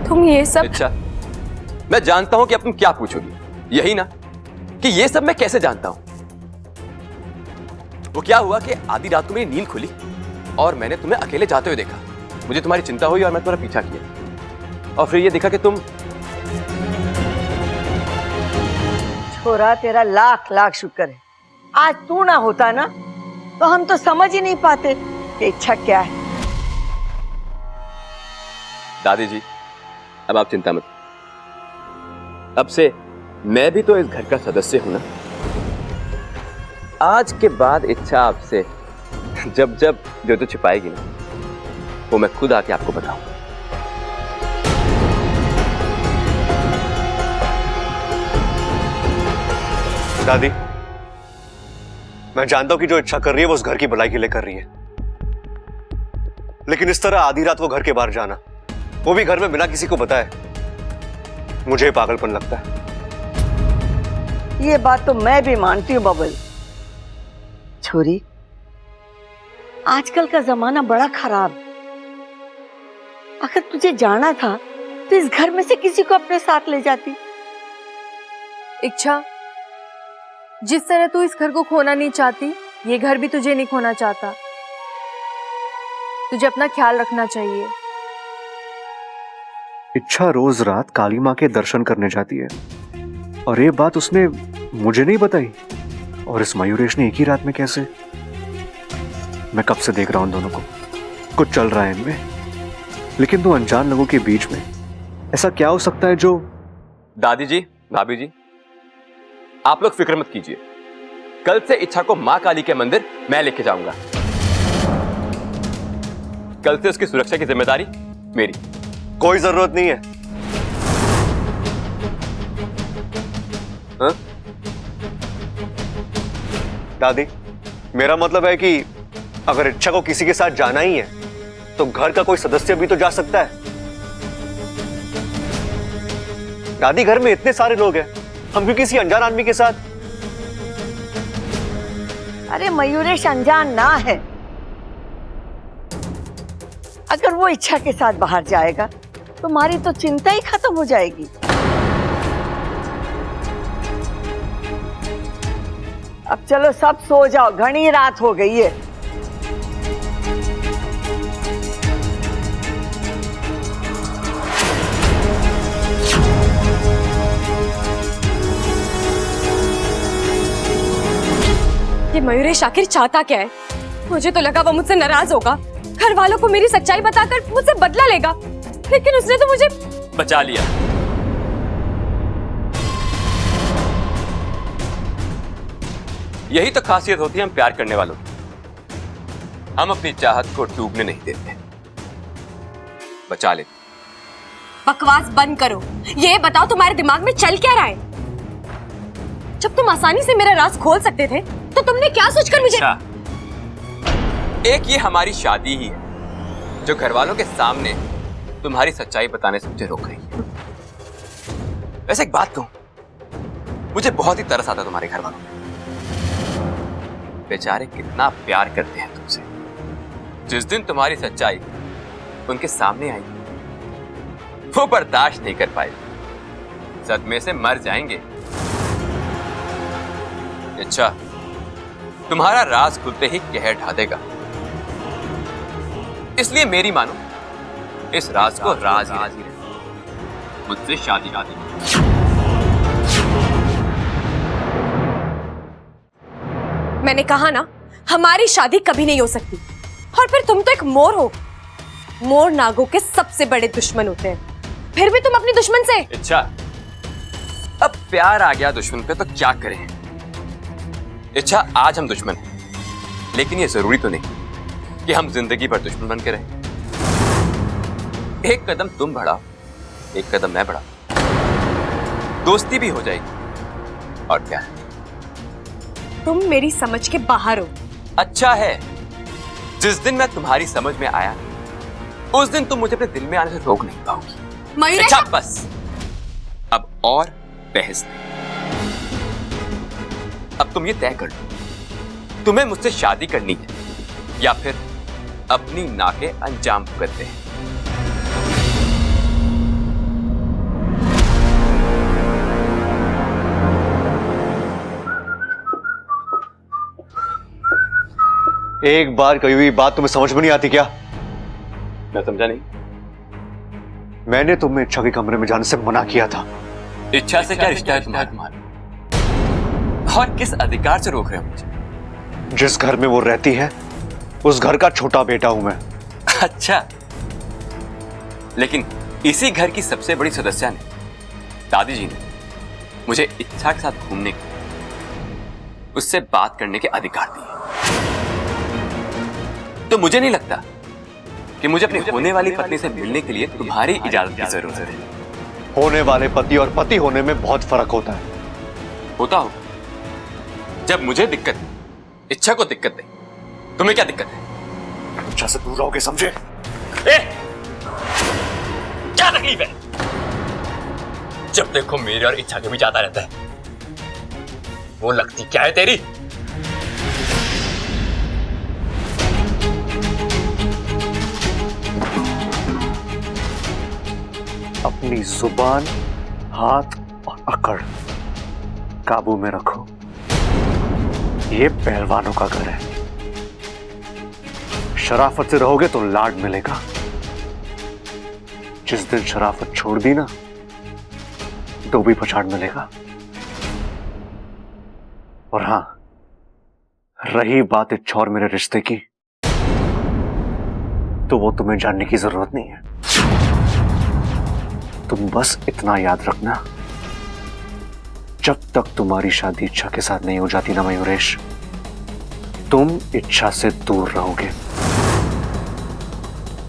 तुम ये सब। अच्छा, मैं जानता हूं कि अब तुम क्या पूछोगी, यही ना कि ये सब मैं कैसे जानता हूं। वो क्या हुआ कि आधी रात को मेरी नींद खुली और मैंने तुम्हें अकेले जाते हुए देखा। मुझे तुम्हारी चिंता हुई और मैं तुम्हारा पीछा किया, और फिर ये देखा कि तुम। छोरा, तेरा लाख लाख शुक्र है आज तू ना होता ना तो हम तो समझ ही नहीं पाते कि इच्छा क्या है। दादी जी, अब आप चिंता मत। अब से मैं भी तो इस घर का सदस्य हूं ना। आज के बाद इच्छा आपसे जब जब जो छिपाएगी ना, वो मैं खुद आके आपको बताऊंगा। दादी, मैं जानता हूं कि जो इच्छा कर रही है वो उस घर की भलाई के लिए कर रही है, लेकिन इस तरह आधी रात को घर के बाहर जाना, वो भी घर में बिना किसी को बताए, मुझे पागलपन लगता है। ये बात तो मैं भी मानती हूँ बबल। छोरी, आजकल का जमाना बड़ा खराब। अगर तुझे जाना था तो इस घर में से किसी को अपने साथ ले जाती। इच्छा, जिस तरह तू इस घर को खोना नहीं चाहती, ये घर भी तुझे नहीं खोना चाहता। तुझे अपना ख्याल रखना चाहिए। इच्छा रोज रात काली माँ के दर्शन करने जाती है, और ये बात उसने मुझे नहीं बताई। और इस मयूरेश ने एक ही रात में कैसे? मैं कब से देख रहा हूं दोनों को, कुछ चल रहा है इनमें। लेकिन दो अनजान लोगों के बीच में ऐसा क्या हो सकता है जो। दादी जी, भाभी जी, आप लोग फिक्र मत कीजिए। कल से इच्छा को मां काली के मंदिर मैं लेके जाऊंगा। कल से उसकी सुरक्षा की जिम्मेदारी मेरी। कोई जरूरत नहीं है। हा? दादी, मेरा मतलब है कि अगर इच्छा को किसी के साथ जाना ही है तो घर का कोई सदस्य भी तो जा सकता है। दादी, घर में इतने सारे लोग हैं, हम क्यों किसी अनजान आदमी के साथ? अरे मयूरेश अनजान ना है। अगर वो इच्छा के साथ बाहर जाएगा तो हमारी तो चिंता ही खत्म हो जाएगी। अब चलो सब सो जाओ, घनी रात हो गई है। ये मयूरेश आखिर चाहता क्या है? मुझे तो लगा वो मुझसे नाराज होगा, घर वालों को मेरी सच्चाई बताकर मुझसे बदला लेगा, लेकिन उसने तो मुझे बचा लिया। यही तो खासियत होती है हम प्यार करने वालों की। हम अपनी चाहत को डूबने नहीं देते, बचा लेते। बकवास बंद करो। ये बताओ तुम्हारे दिमाग में चल क्या रहा है? जब तुम आसानी से मेरा राज खोल सकते थे तो तुमने क्या सोचकर मुझे। अच्छा, एक ये हमारी शादी ही है जो घर वालों के सामने तुम्हारी सच्चाई बताने से मुझे रोक रही है। वैसे एक बात कहूं, मुझे बहुत ही तरस आता तुम्हारे घर वालों पे। बेचारे कितना प्यार करते हैं तुमसे। जिस दिन तुम्हारी सच्चाई उनके सामने आई, वो बर्दाश्त नहीं कर पाए, सदमे से मर जाएंगे। अच्छा, तुम्हारा राज खुलते ही कहर ढा देगा। इसलिए मेरी मानो, इस राज को राज ही रहे। मुझसे शादी मैंने कहा ना, हमारी शादी कभी नहीं हो सकती। और फिर तुम तो एक मोर हो। मोर नागों के सबसे बड़े दुश्मन होते हैं, फिर भी तुम अपनी दुश्मन से। अच्छा, अब प्यार आ गया दुश्मन पे तो क्या करें? अच्छा, आज हम दुश्मन हैं, लेकिन ये जरूरी तो नहीं कि हम जिंदगी भर दुश्मन बन के रहें। एक कदम तुम बढ़ाओ, एक कदम मैं बढ़ाऊं, दोस्ती भी हो जाएगी। और क्या? तुम मेरी समझ के बाहर हो। अच्छा है, जिस दिन मैं तुम्हारी समझ में आया उस दिन तुम मुझे अपने दिल में आने से रोक नहीं पाओगी। मयूरेश, अच्छा बस, अब और बहस नहीं। अब तुम ये तय कर लो, तुम्हें मुझसे शादी करनी है या फिर अपनी नाके अंजाम भुगतते हैं। एक बार कही हुई बात तुम्हें समझ में नहीं आती क्या? मैं समझा नहीं। मैंने तुम्हें इच्छा के कमरे में जाने से मना किया था। इच्छा से क्या रिश्ता है तुम्हारा? और किस अधिकार से रोक रहे हो मुझे? जिस घर में वो रहती है उस घर का छोटा बेटा हूं मैं। अच्छा, लेकिन इसी घर की सबसे बड़ी सदस्य ने, दादी जी ने, मुझे इच्छा के साथ घूमने के, उससे बात करने के अधिकार दिए। तो मुझे नहीं लगता कि मुझे अपनी होने वाली पत्नी से मिलने के लिए तुम्हारी इजाजत की जरूरत है। होने वाले पति और पति होने में बहुत फर्क होता है। होता हो? जब मुझे दिक्कत है, इच्छा को दिक्कत नहीं, तुम्हें क्या दिक्कत है? इच्छा से दूर रहोगे, समझे? क्या तकलीफ है? जब देखो मेरे और इच्छा के बीच आता रहता है। वो लगती क्या है तेरी? अपनी जुबान, हाथ और अकड़ काबू में रखो। ये पहलवानों का घर है। शराफत से रहोगे तो लाड मिलेगा। जिस दिन शराफत छोड़ दी ना, तो भी पछाड़ मिलेगा। और हां, रही बात इच्छा और मेरे रिश्ते की, तो वो तुम्हें जानने की जरूरत नहीं है। तुम बस इतना याद रखना, जब तक तुम्हारी शादी इच्छा के साथ नहीं हो जाती ना मयूरेश, तुम इच्छा से दूर रहोगे,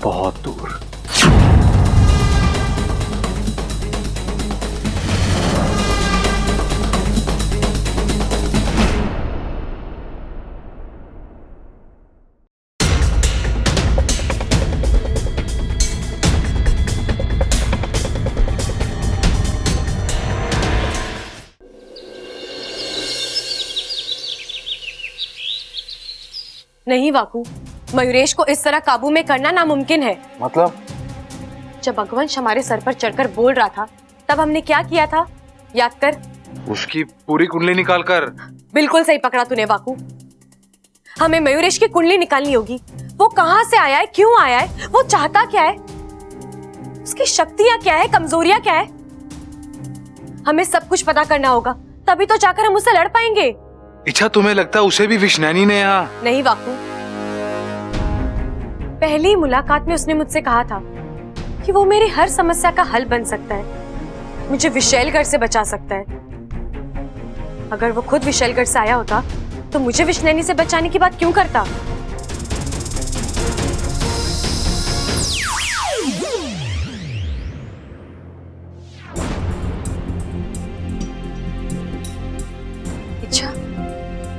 बहुत दूर। नहीं वाकू, मयूरेश को इस तरह काबू में करना नामुमकिन है। मतलब? जब अगवंश हमारे सर पर चढ़कर बोल रहा था, तब हमने क्या किया था, याद कर। उसकी पूरी कुंडली निकाल कर। बिल्कुल सही पकड़ा तूने वाकू। हमें मयूरेश की कुंडली निकालनी होगी। वो कहां से आया है, क्यों आया है, वो चाहता क्या है, उसकी शक्तियां क्या है, कमजोरियां क्या है, हमें सब कुछ पता करना होगा। तभी तो जाकर हम उससे लड़ पाएंगे। इच्छा, तुम्हें लगता है उसे भी विष्णैनी ने यहाँ? नहीं वाकू, पहली मुलाकात में उसने मुझसे कहा था कि वो मेरी हर समस्या का हल बन सकता है, मुझे विशैलगढ़ से बचा सकता है। अगर वो खुद विशैलगढ़ से आया होता तो मुझे विष्णैनी से बचाने की बात क्यों करता?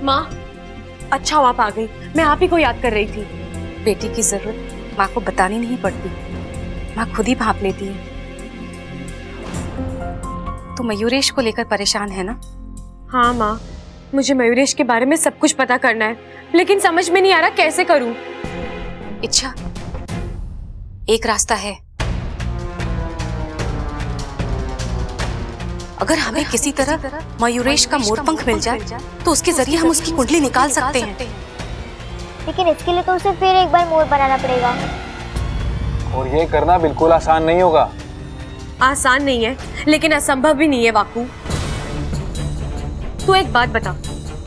माँ, अच्छा हुआ आप आ गई। मैं आप ही को याद कर रही थी। बेटी की जरूरत माँ को बतानी नहीं पड़ती, माँ खुद ही भांप लेती है। तो मयूरेश को लेकर परेशान है ना? हाँ माँ, मुझे मयूरेश के बारे में सब कुछ पता करना है, लेकिन समझ में नहीं आ रहा कैसे करूं। इच्छा, एक रास्ता है। अगर हमें किसी तरह मयूरेश का मोरपंख मिल जाए तो उसके जरिए हम उसकी कुंडली निकाल सकते हैं। लेकिन इसके लिए तो उसे फिर एक बार मोर बनाना पड़ेगा, और ये करना बिल्कुल आसान नहीं होगा। आसान नहीं है, लेकिन असंभव भी नहीं है वाकू। तू एक बात बता,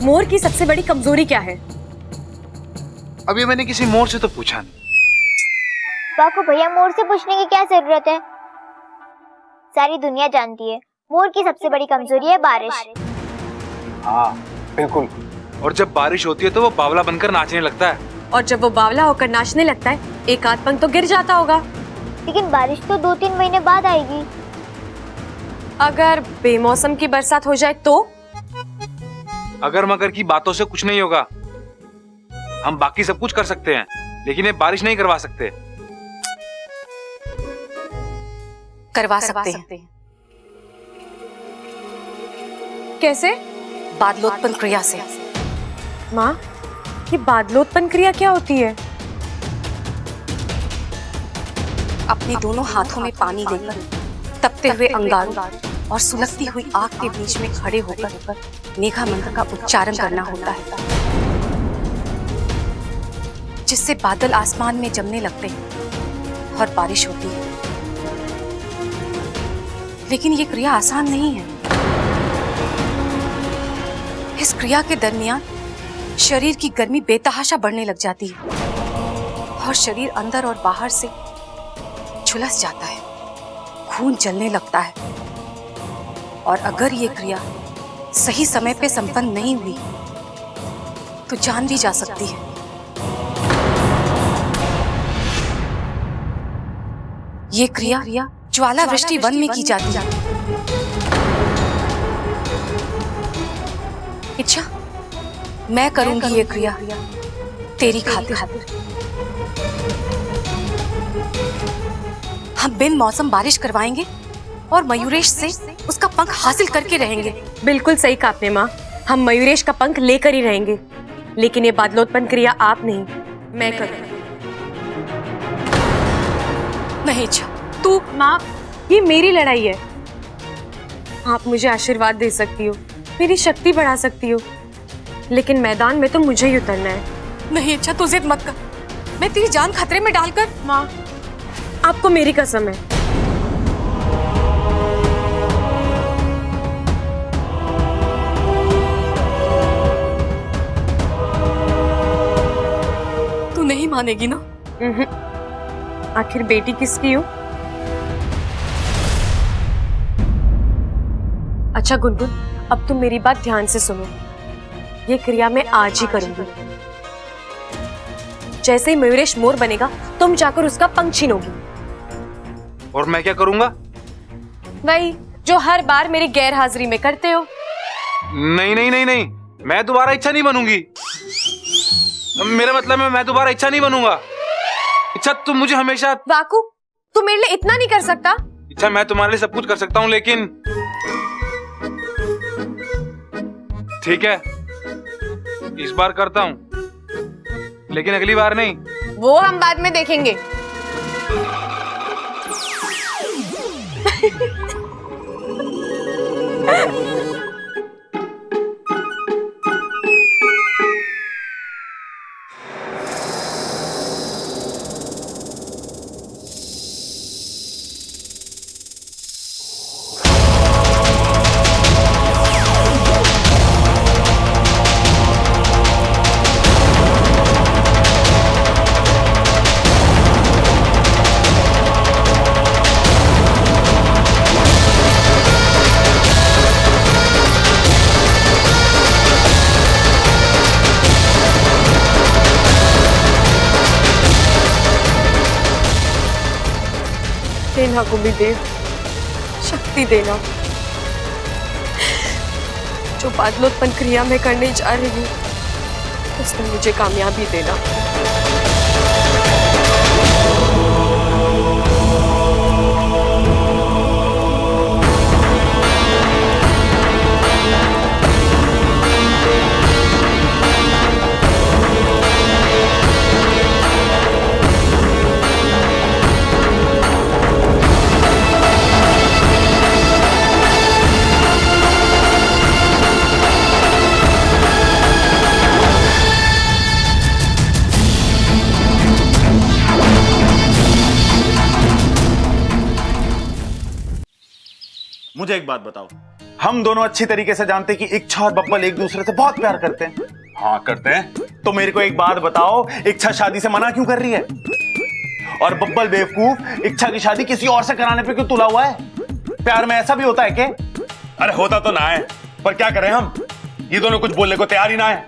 मोर की सबसे बड़ी कमजोरी क्या है? अभी मैंने किसी मोर से तो पूछा नहीं। वाकू भैया, मोर से पूछने की क्या जरूरत है? सारी दुनिया जानती है मोर की सबसे बड़ी कमजोरी है बारिश। हाँ बिल्कुल। और जब बारिश होती है तो वो बावला बनकर नाचने लगता है। और जब वो बावला होकर नाचने लगता है, एक आध पंख तो गिर जाता होगा। लेकिन बारिश तो 2-3 महीने बाद आएगी। अगर बेमौसम की बरसात हो जाए तो? अगर मगर की बातों से कुछ नहीं होगा। हम बाकी सब कुछ कर सकते हैं, लेकिन ये बारिश नहीं करवा सकते। करवा सकते हैं। कैसे? बादलोत्पन्न क्रिया से। माँ, ये बादलोत्पन्न क्रिया क्या होती है? अपने दोनों हाथों में पानी लेकर तपते हुए अंगारों और सुलगती हुई आग के बीच में खड़े होकर मेघा मंत्र का उच्चारण करना होता है, जिससे बादल आसमान में जमने लगते हैं और बारिश होती है। लेकिन ये क्रिया आसान नहीं है। इस क्रिया के दरमियान शरीर की गर्मी बेतहाशा बढ़ने लग जाती है और शरीर अंदर और बाहर से झुलस जाता है, खून जलने लगता है। और अगर ये क्रिया सही समय पे संपन्न नहीं हुई तो जान भी जा सकती है। ये क्रिया ज्वालावृष्टि वन में की जाती है। इच्छा, मैं करूंगी ये क्रिया तेरी खातिर। हम बिन मौसम बारिश करवाएंगे और मयूरेश से उसका पंख हासिल करके रहेंगे। बिल्कुल सही कहा आपने माँ, हम मयूरेश का पंख लेकर ही रहेंगे। लेकिन ये बादलोत्पन्न क्रिया आप नहीं, मैं करूंगी। नहीं इच्छा, तू। माँ, ये मेरी लड़ाई है। आप मुझे आशीर्वाद दे सकती हो, मेरी शक्ति बढ़ा सकती हो, लेकिन मैदान में तो मुझे ही उतरना है। नहीं इच्छा, तू जिद मत कर। मैं तेरी जान खतरे में डालकर। माँ, आपको मेरी कसम है। तू नहीं मानेगी ना? आखिर बेटी किसकी हो? अच्छा गुनगुन, अब तुम मेरी बात ध्यान से सुनो। ये क्रिया मैं आज ही करूंगी। जैसे ही मयूरेश मोर बनेगा, तुम जाकर उसका पंख छीनोगी। और मैं क्या करूंगा? वही जो हर बार मेरी गैर हाजिरी में करते हो। नहीं नहीं नहीं नहीं, मैं दोबारा इच्छा नहीं बनूंगी। मेरा मतलब है मैं दोबारा इच्छा नहीं बनूंगा। इच्छा, तुम मुझे हमेशा। वाकू, तू मेरे लिए इतना नहीं कर सकता? इच्छा, मैं तुम्हारे लिए सब कुछ कर सकता हूँ, लेकिन ठीक है, इस बार करता हूँ, लेकिन अगली बार नहीं। वो हम बाद में देखेंगे। देना गुमिदेव, शक्ति देना। जो बादलोत्पन्न क्रिया में करने जा रही हूँ, उसमें मुझे कामयाबी देना। मुझे एक बात बताओ, हम दोनों अच्छी तरीके से जानते हैं कि इच्छा और बब्बल एक दूसरे से बहुत प्यार करते हैं। हाँ करते हैं। तो मेरे को एक बात बताओ, इच्छा शादी से मना क्यों कर रही है? और बब्बल बेवकूफ इच्छा की शादी किसी और से कराने पे क्यों तुला हुआ है? प्यार में ऐसा भी होता है क्या? अरे होता तो ना है, पर क्या करें हम, ये दोनों कुछ बोलने को तैयार ही ना है।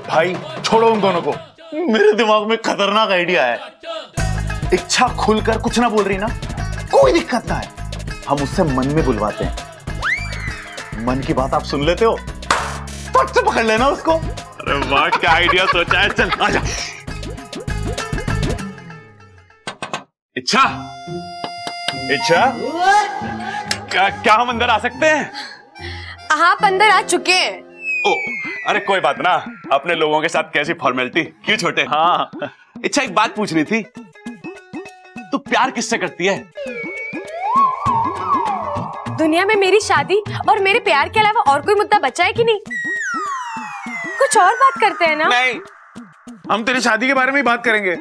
भाई छोड़ो उन दोनों को, मेरे दिमाग में खतरनाक आइडिया है। इच्छा खुलकर कुछ ना बोल रही ना, कोई दिक्कत ना है, हम उससे मन में बुलवाते हैं। मन की बात आप सुन लेते हो, फट से पकड़ लेना उसको। अरे वाह, क्या आइडिया सोचा है। चल आजा। इच्छा, इच्छा, क्या हम अंदर आ सकते हैं? आप अंदर आ चुके हैं। ओ, अरे कोई बात ना, अपने लोगों के साथ कैसी फॉर्मेलिटी, क्यों छोटे। हाँ, इच्छा एक बात पूछनी थी, तू प्यार किससे करती है? दुनिया में मेरी शादी और मेरे प्यार के अलावा और कोई मुद्दा बचा है कि नहीं? कुछ और बात करते हैं ना? नहीं, हम तेरी शादी के बारे में ही बात करेंगे।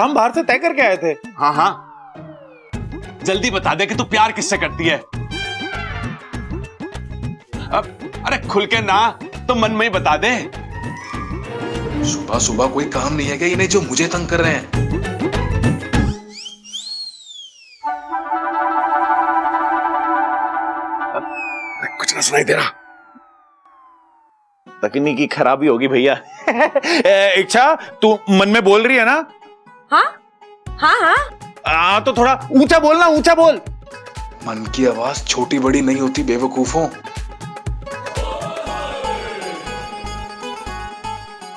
हम बाहर से तय करके आए थे। हाँ हाँ, जल्दी बता दे कि तू प्यार किससे करती है। अब अरे खुल के ना, तो मन में ही बता दे। सुबह सुबह कोई काम नहीं है क्या इन्हें जो मुझे तंग कर रहे हैं? कुछ ना सुनाई दे रहा। तकनीकी खराबी होगी भैया। इच्छा, तू मन में बोल रही है ना? हाँ हाँ हाँ। तो थोड़ा ऊंचा बोलना, ऊंचा बोल। मन की आवाज छोटी बड़ी नहीं होती बेवकूफों।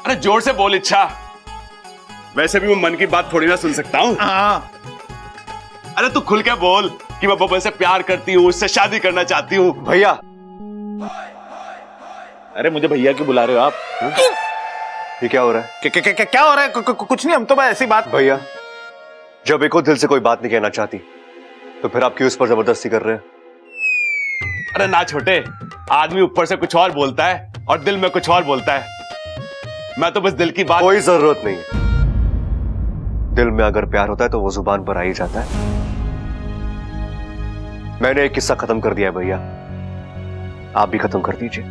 अरे जोर से बोल इच्छा। वैसे भी मैं मन की बात थोड़ी ना सुन सकता हूँ। अरे तू खुल के बोल कि मैं बब्बन से प्यार करती हूँ, उससे शादी करना चाहती हूँ। भैया, अरे मुझे भैया क्यों बुला रहे हो आप? ये क्या हो रहा है? क्या हो रहा है? कुछ नहीं, हम तो बस ऐसी बात। भैया, जब एक दिल से कोई बात नहीं कहना चाहती तो फिर आप क्यों उस पर जबरदस्ती कर रहे हैं? अरे ना छोटे, आदमी ऊपर से कुछ और बोलता है और दिल में कुछ और बोलता है। मैं तो बस दिल की बात। कोई जरूरत नहीं है। दिल में अगर प्यार होता है तो वो जुबान पर आ ही जाता है। मैंने एक किस्सा खत्म कर दिया है भैया, आप भी खत्म कर दीजिए।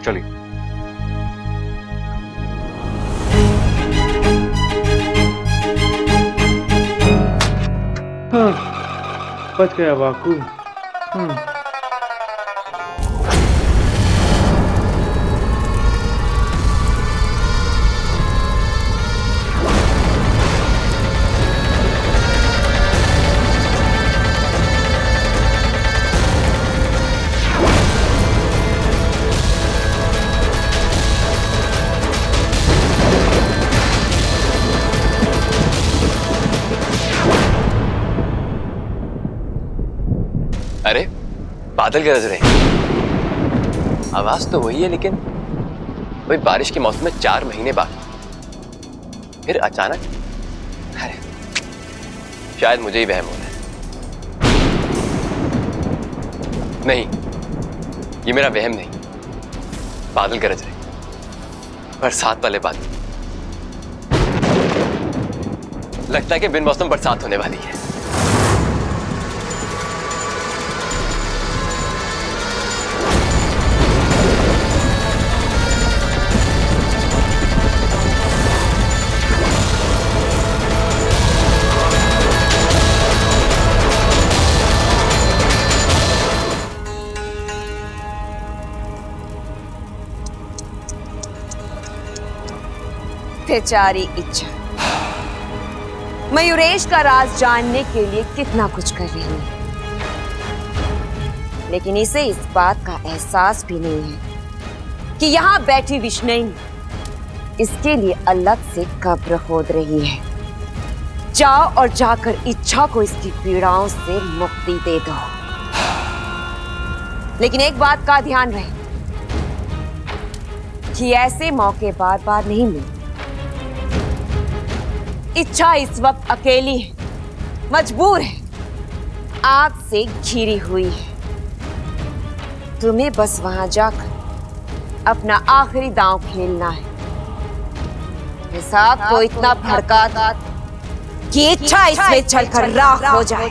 चलिए। बच गया वाकू। अरे बादल गरज रहे हैं। आवाज तो वही है, लेकिन वही बारिश के मौसम में 4 महीने बाद फिर अचानक। अरे शायद मुझे ही वहम हो रहा है। नहीं, ये मेरा वहम नहीं, बादल गरज रहे, बरसात वाले बादल। लगता है कि बिन मौसम बरसात होने वाली है। बेचारी इच्छा मयूरेश का राज जानने के लिए कितना कुछ कर रही है, लेकिन इसे इस बात का एहसास भी नहीं है कि यहाँ बैठी विष्णु इसके लिए अलग से कब्र खोद रही है। जाओ और जाकर इच्छा को इसकी पीड़ाओं से मुक्ति दे दो। लेकिन एक बात का ध्यान रहे कि ऐसे मौके बार बार नहीं मिलते। इच्छा इस वक्त अकेली है, मजबूर है, आग से घिरी हुई है। तुम्हें बस वहां जाकर अपना आखिरी दांव खेलना है। हिसाब को इतना भड़का कि इच्छा इसमें चलकर राख हो जाए।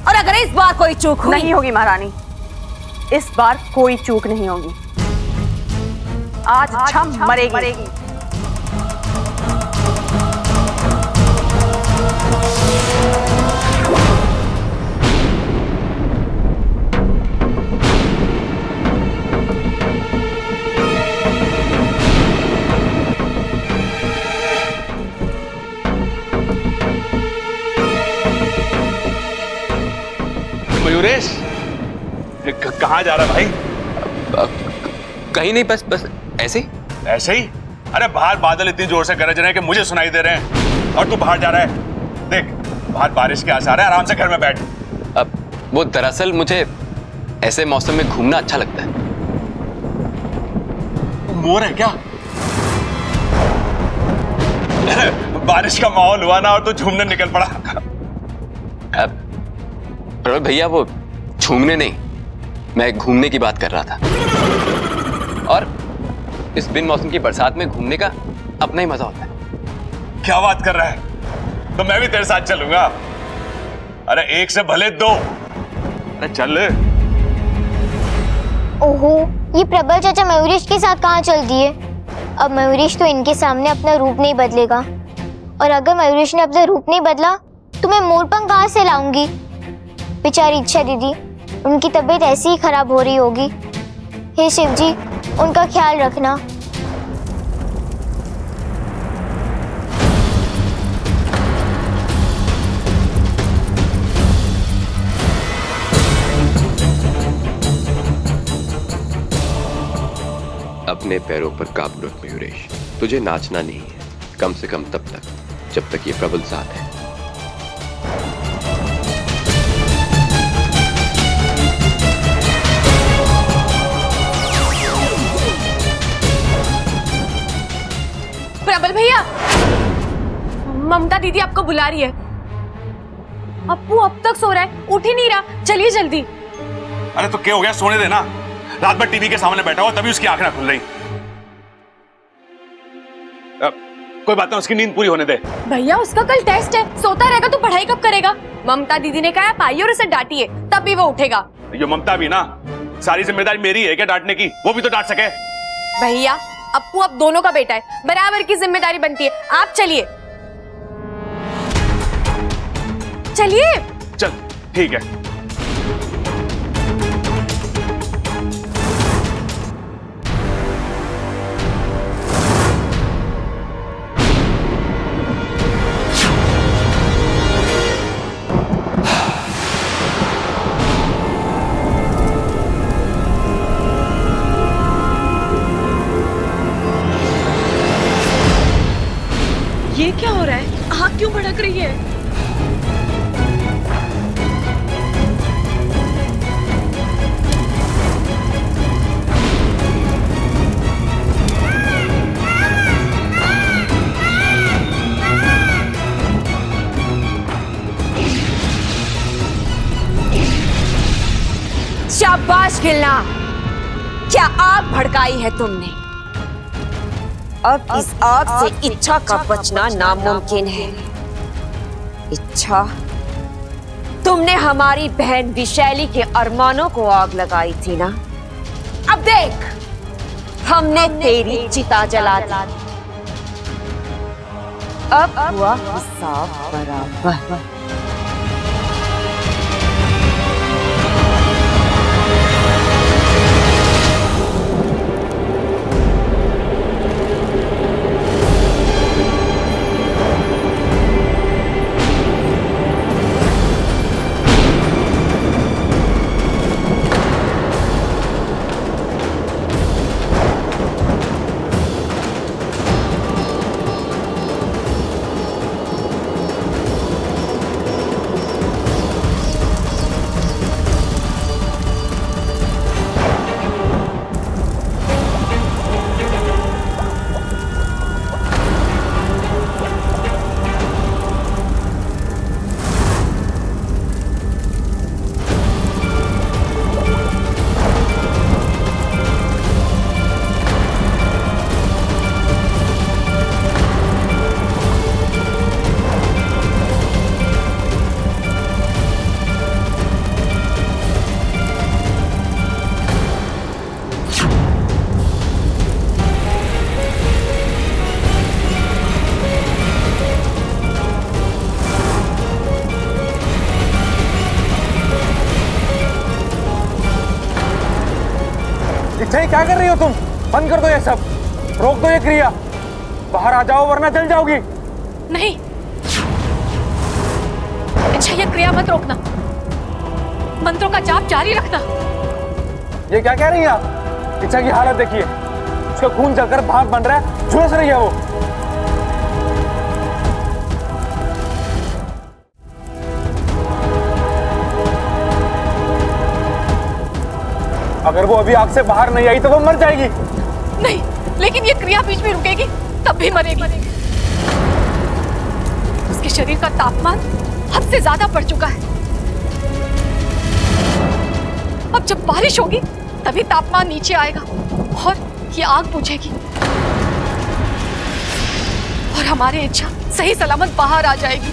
और अगर इस बार कोई चूक हुई नहीं होगी महारानी, इस बार कोई चूक नहीं होगी। आज इच्छा मरेगी। मयूरेश, कहाँ जा रहा है भाई? कहीं नहीं, बस बस ऐसे ही। ऐसे ही? अरे बाहर बादल इतनी जोर से गरज रहे हैं कि मुझे सुनाई दे रहे हैं और तू बाहर जा रहा है। देख, बाहर बारिश के आसार है, आराम से घर में बैठ। अब वो दरअसल मुझे ऐसे मौसम में घूमना अच्छा लगता है। मोर है क्या? बारिश का माहौल हुआ ना और तू झूमने निकल पड़ा। अब प्रबल भैया, वो झूमने नहीं, मैं घूमने की बात कर रहा था। और इस बिन मौसम की बरसात में घूमने का अपना ही मजा होता है। क्या बात कर रहा है? तो मैं भी तेरे साथ चलूंगा। अरे एक से भले दो। अरे चल। ओहो, ये प्रबल चाचा मयूरेश के साथ कहाँ चल दिए? अब मयूरेश तो इनके सामने अपना रूप नहीं बदलेगा, और अगर मयूरेश ने अपना रूप नहीं बदला तो मैं मोरपंख कहाँ से लाऊंगी? बेचारी इच्छा दीदी, उनकी तबीयत ऐसी ही खराब हो रही होगी। हे शिव जी, उनका ख्याल रखना। अपने पैरों पर काबू रख मयूरेश, तुझे नाचना नहीं है, कम से कम तब तक जब तक ये प्रबल साथ है। प्रबल भैया, ममता दीदी आपको बुला रही है। अप्पू अब तक सो रहा है, उठ ही नहीं रहा, चलिए जल्दी। अरे तो क्या हो गया? सोने देना। रात भर टीवी के सामने बैठा हुआ, तभी उसकी आंखें ना खुल रही। कोई बात नहीं, उसकी नींद पूरी होने दे। भैया, उसका कल टेस्ट है, सोता रहेगा तो पढ़ाई कब करेगा? ममता दीदी ने कहा पाइए और उसे डांटिए, तभी वो उठेगा। ये ममता भी ना, सारी जिम्मेदारी मेरी है क्या डांटने की? वो भी तो डांट सके। भैया, अप्पू अब दोनों का बेटा है, बराबर की जिम्मेदारी बनती है। आप चलिए चलिए। चल ठीक है। ये क्या हो रहा है? आग क्यों भड़क रही है? शाबाश गिलना, क्या आग भड़काई है तुमने। अब इस आग से इच्छा का बचना नामुमकिन है। इच्छा, तुमने हमारी बहन विशैली के अरमानों को आग लगाई थी ना? अब देख, हमने तेरी चिता जला दी। अब हुआ हिसाब बराबर। क्या कर रही हो तुम? बंद कर दो ये सब, रोक दो ये क्रिया। बाहर आ जाओ वरना जल जाओगी। नहीं, अच्छा ये क्रिया मत रोकना। मंत्रों का जाप जारी रखना। ये क्या कह रही हैं आप? इच्छा की हालत देखिए, उसका खून जलकर भाग बन रहा है, झुलस रही है वो। अगर वो अभी आग से बाहर नहीं आई तो वो मर जाएगी। नहीं, लेकिन ये क्रिया बीच में रुकेगी तब भी मरेगी। उसके शरीर का तापमान हद से ज्यादा बढ़ चुका है। अब जब बारिश होगी तभी तापमान नीचे आएगा और ये आग बुझेगी और हमारी इच्छा सही सलामत बाहर आ जाएगी।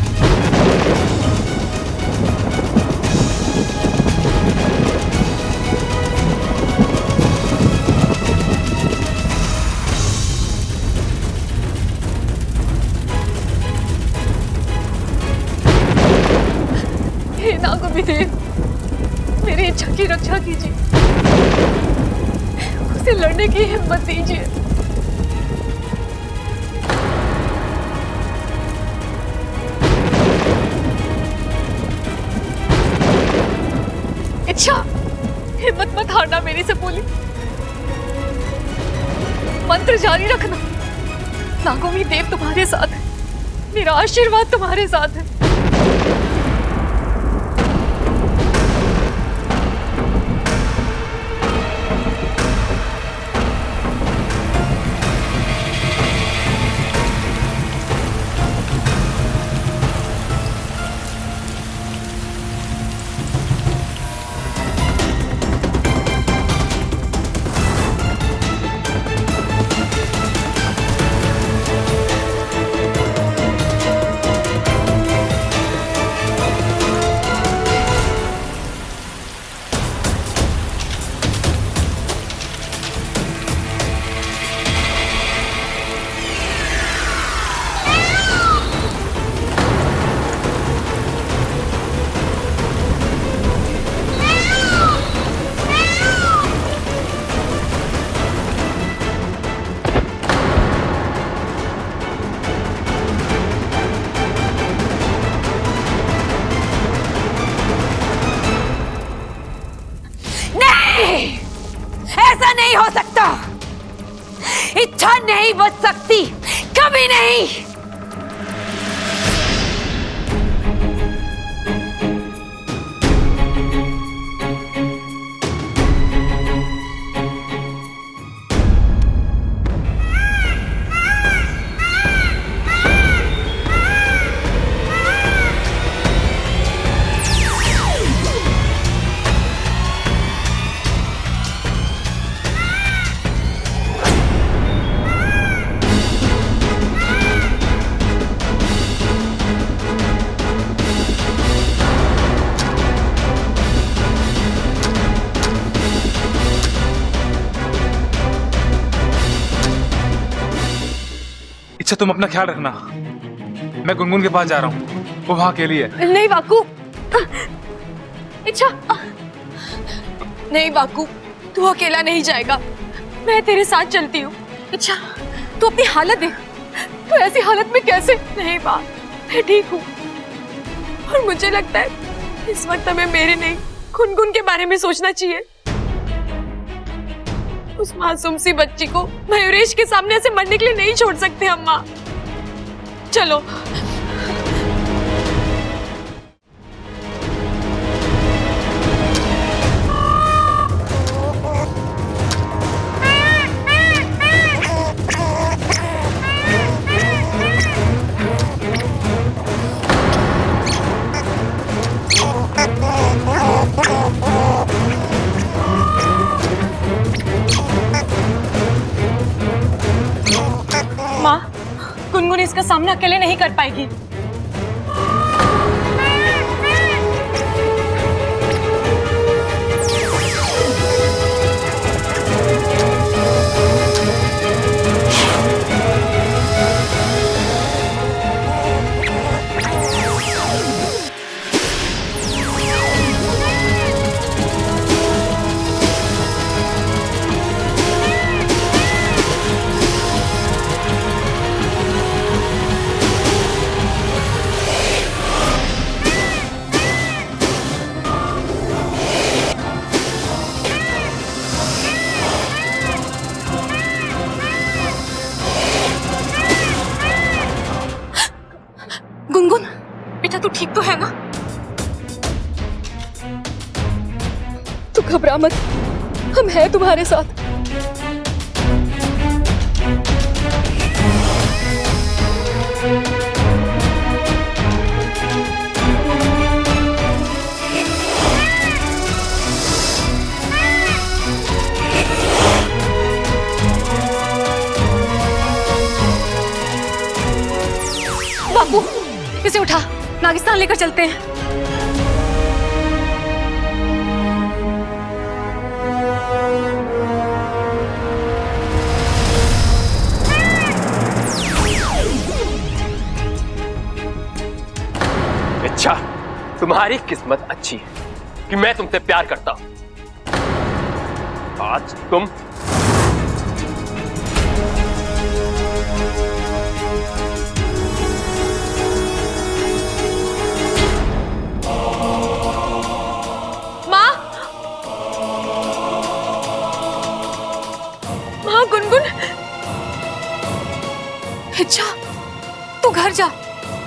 हे नागोविदेव, मेरी इच्छा की रक्षा कीजिए, उसे लड़ने की हिम्मत दीजिए। इच्छा, हिम्मत मत हारना, मेरी से बोली। मंत्र जारी रखना। नागोमी देव तुम्हारे साथ है, मेरा आशीर्वाद तुम्हारे साथ है। ऐसा नहीं हो सकता। इच्छा नहीं बच सकती, कभी नहीं। अच्छा, तुम अपना ख्याल रखना, मैं गुनगुन के पास जा रहा हूँ, वो वहां अकेली है। नहीं वाकू, इच्छा, नहीं वाकू, तू अकेला नहीं जाएगा, मैं तेरे साथ चलती हूँ। इच्छा, तू अपनी हालत देख, तू ऐसी हालत में कैसे? नहीं बा, मैं ठीक हूँ और मुझे लगता है इस वक्त हमें मेरे नहीं गुनगुन के बारे में सोचना चाहिए। उस मासूम सी बच्ची को मयूरेश के सामने ऐसे मरने के लिए नहीं छोड़ सकते अम्मा। चलो। माँ, गुनगुन इसका सामना अकेले नहीं कर पाएगी। बेटा तू ठीक तो है ना? तू घबरा मत, हम हैं तुम्हारे साथ। बापू, इसे उठा, नागिस्तान लेकर चलते हैं। अच्छा, तुम्हारी किस्मत अच्छी है कि मैं तुमसे प्यार करता हूं। आज तुम गुनगुन, अच्छा तू घर जा।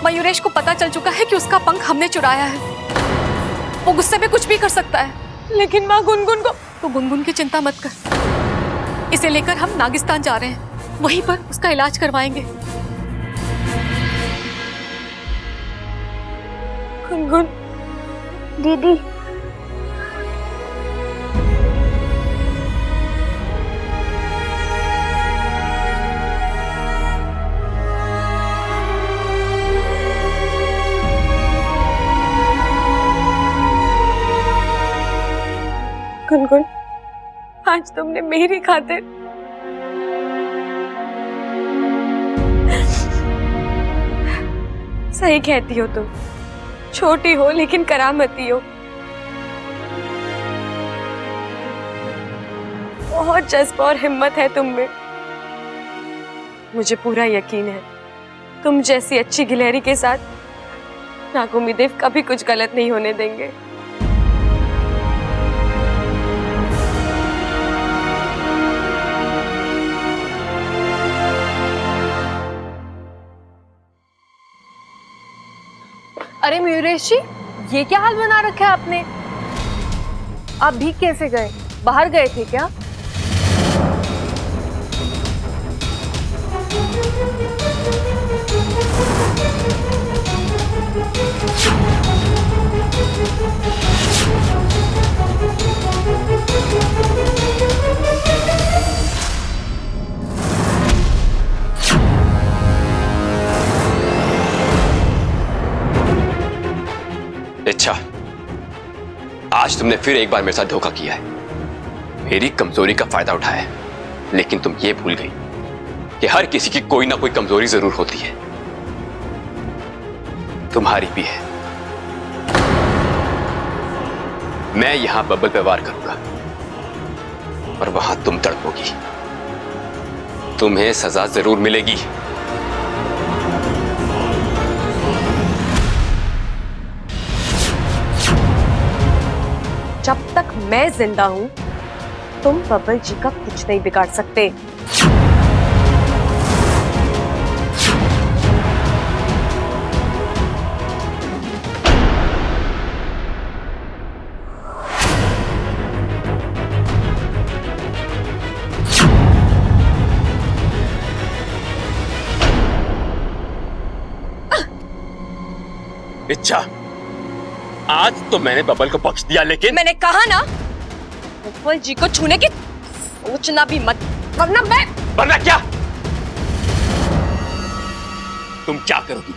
मयूरेश को पता चल चुका है कि उसका पंख हमने चुराया है। वो गुस्से में कुछ भी कर सकता है। लेकिन माँ गुनगुन को। तू गुनगुन की चिंता मत कर। इसे लेकर हम नागिस्तान जा रहे हैं, वहीं पर उसका इलाज करवाएंगे। गुनगुन दीदी, गुनगुन, आज तुमने मेरी खातिर सही कहती हो तुम। छोटी हो लेकिन करामती हो। बहुत जज्बा और हिम्मत है तुम में। मुझे पूरा यकीन है तुम जैसी अच्छी गिलहरी के साथ नागुमिदेव कभी कुछ गलत नहीं होने देंगे। अरे मयूरेश जी, ये क्या हाल बना रखा है आपने? आप भीग कैसे गए? बाहर गए थे क्या? अच्छा, आज तुमने फिर एक बार मेरे साथ धोखा किया है, मेरी कमजोरी का फायदा उठाया है। लेकिन तुम ये भूल गई कि हर किसी की कोई ना कोई कमजोरी जरूर होती है, तुम्हारी भी है। मैं यहां बबल पे वार करूंगा और वहां तुम तड़पोगी। तुम्हें सजा जरूर मिलेगी। जब तक मैं जिंदा हूं तुम बबल जी का कुछ नहीं बिगाड़ सकते। इच्छा, आज तो मैंने बबल को बख्श दिया, लेकिन मैंने कहा ना बबल जी को छूने की सोचना भी मत, वरना क्या? तुम क्या करोगी?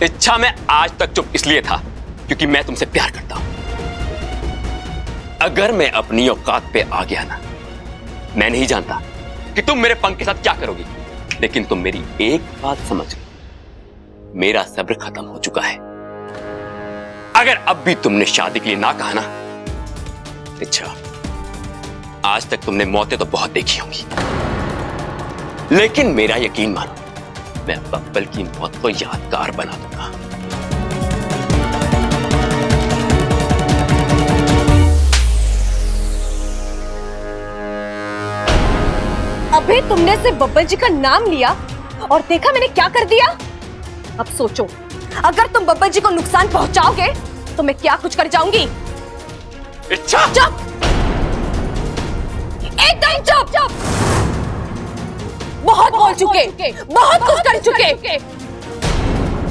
इच्छा, मैं आज तक चुप इसलिए था क्योंकि मैं तुमसे प्यार करता हूं। अगर मैं अपनी औकात पे आ गया ना, मैं नहीं जानता कि तुम मेरे पंख के साथ क्या करोगी, लेकिन तुम मेरी एक बात समझ गई, मेरा सब्र खत्म हो चुका है। अगर अब भी तुमने शादी के लिए ना कहा ना, अच्छा, आज तक तुमने मौतें तो बहुत देखी होंगी, लेकिन मेरा यकीन मानो, मैं बब्बल की मौत को यादगार बना दूंगा। अबे तुमने सिर्फ बब्बल जी का नाम लिया और देखा मैंने क्या कर दिया। अब सोचो अगर तुम बब्बर जी को नुकसान पहुंचाओगे तो मैं क्या कुछ कर जाऊंगी। इच्छा चुप, एकदम चुप चुप। बहुत बोल चुके, बहुत कुछ कर चुके।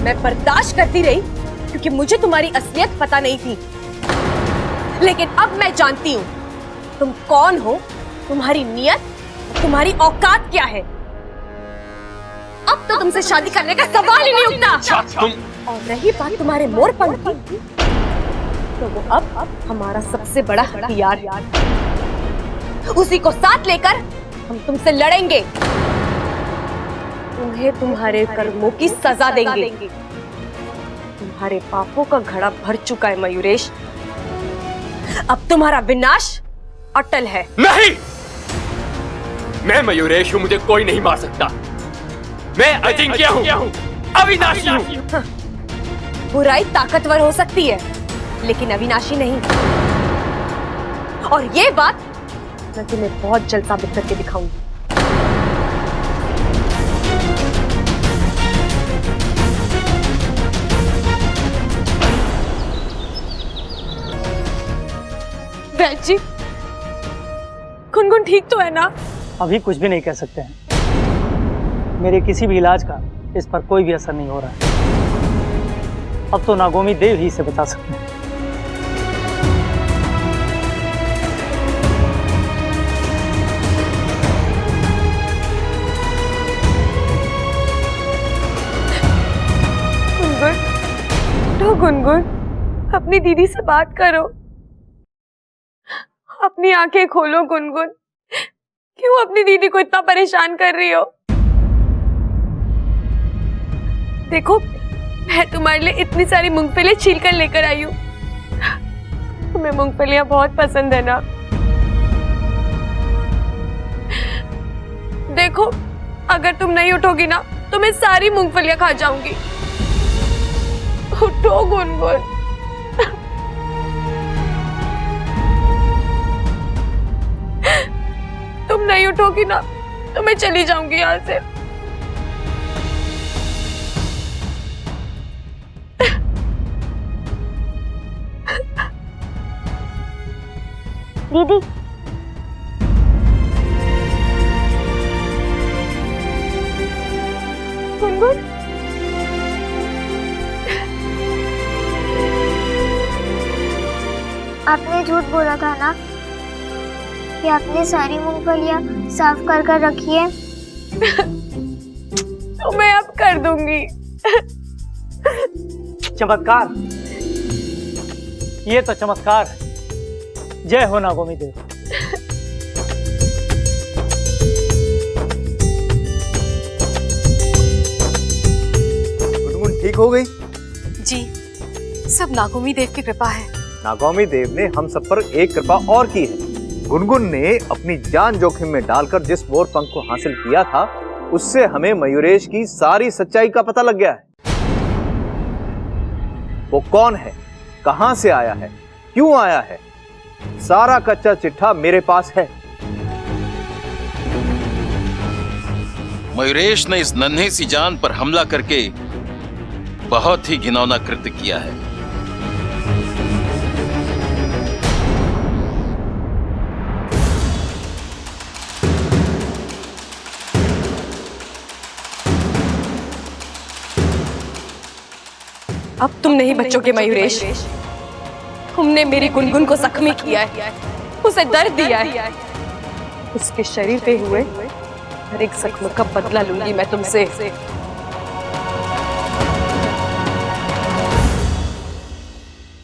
मैं बर्दाश्त करती रही क्योंकि मुझे तुम्हारी असलियत पता नहीं थी, लेकिन अब मैं जानती हूं तुम कौन हो, तुम्हारी नियत, तुम्हारी औकात क्या है। अब तो तुमसे शादी करने का सवाल ही नहीं उठता। तुम और रही बात तुम्हारे मोरपंख की, तो वो अब हमारा सबसे बड़ा हथियार, उसी को साथ लेकर हम तुमसे लड़ेंगे, तुम्हें तुम्हारे कर्मों की सजा देंगे। तुम्हारे पापों का घड़ा भर चुका है मयूरेश, अब तुम्हारा विनाश अटल है। नहीं, मैं मयूरेश हूं, मुझे कोई नहीं मार सकता। मैं अजिंक्य हूं, अविनाशी हूं। बुराई ताकतवर हो सकती है लेकिन अविनाशी नहीं, और ये बात मैं तुम्हें बहुत जल्द साबित करके दिखाऊंगी। वैद्य जी, गुनगुन ठीक तो है ना? अभी कुछ भी नहीं कह सकते हैं। मेरे किसी भी इलाज का इस पर कोई भी असर नहीं हो रहा है। अब तो नागोमी देव ही इसे बचा सकते हैं। गुनगुन, तो गुनगुन अपनी दीदी से बात करो, अपनी आंखें खोलो गुनगुन। क्यों अपनी दीदी को इतना परेशान कर रही हो? देखो, मैं तुम्हारे लिए इतनी सारी मूंगफलियां छील कर लेकर आई हूँ। तुम्हें मूंगफलियां बहुत पसंद है ना? देखो, अगर तुम नहीं उठोगी ना तो मैं सारी मूंगफलियां खा जाऊंगी। उठो गुनगुन। तुम नहीं उठोगी ना तो मैं चली जाऊंगी यहाँ से। दीदी, गुनगुन, आपने झूठ बोला था ना कि आपने सारी मूंगफलियां साफ कर कर रखी है। तो मैं अब कर दूंगी। चमत्कार, ये तो चमत्कार है। जय हो नागोमी देव। गुनगुन ठीक हो गई? जी, सब नागोमी देव की कृपा है। नागोमी देव ने हम सब पर एक कृपा और की है। गुनगुन ने अपनी जान जोखिम में डालकर जिस मोर पंख को हासिल किया था, उससे हमें मयूरेश की सारी सच्चाई का पता लग गया है। वो कौन है, कहां से आया है, क्यों आया है, सारा कच्चा चिट्ठा मेरे पास है। मयूरेश ने इस नन्हे सी जान पर हमला करके बहुत ही घिनौना कृत्य किया है। अब तुम नहीं बचोगे मयूरेश। तुमने मेरी गुनगुन को जख्मी किया है, उसे दर्द दिया है। उसके शरीर पे हुए हर एक जख्म का बदला लूंगी मैं तुमसे।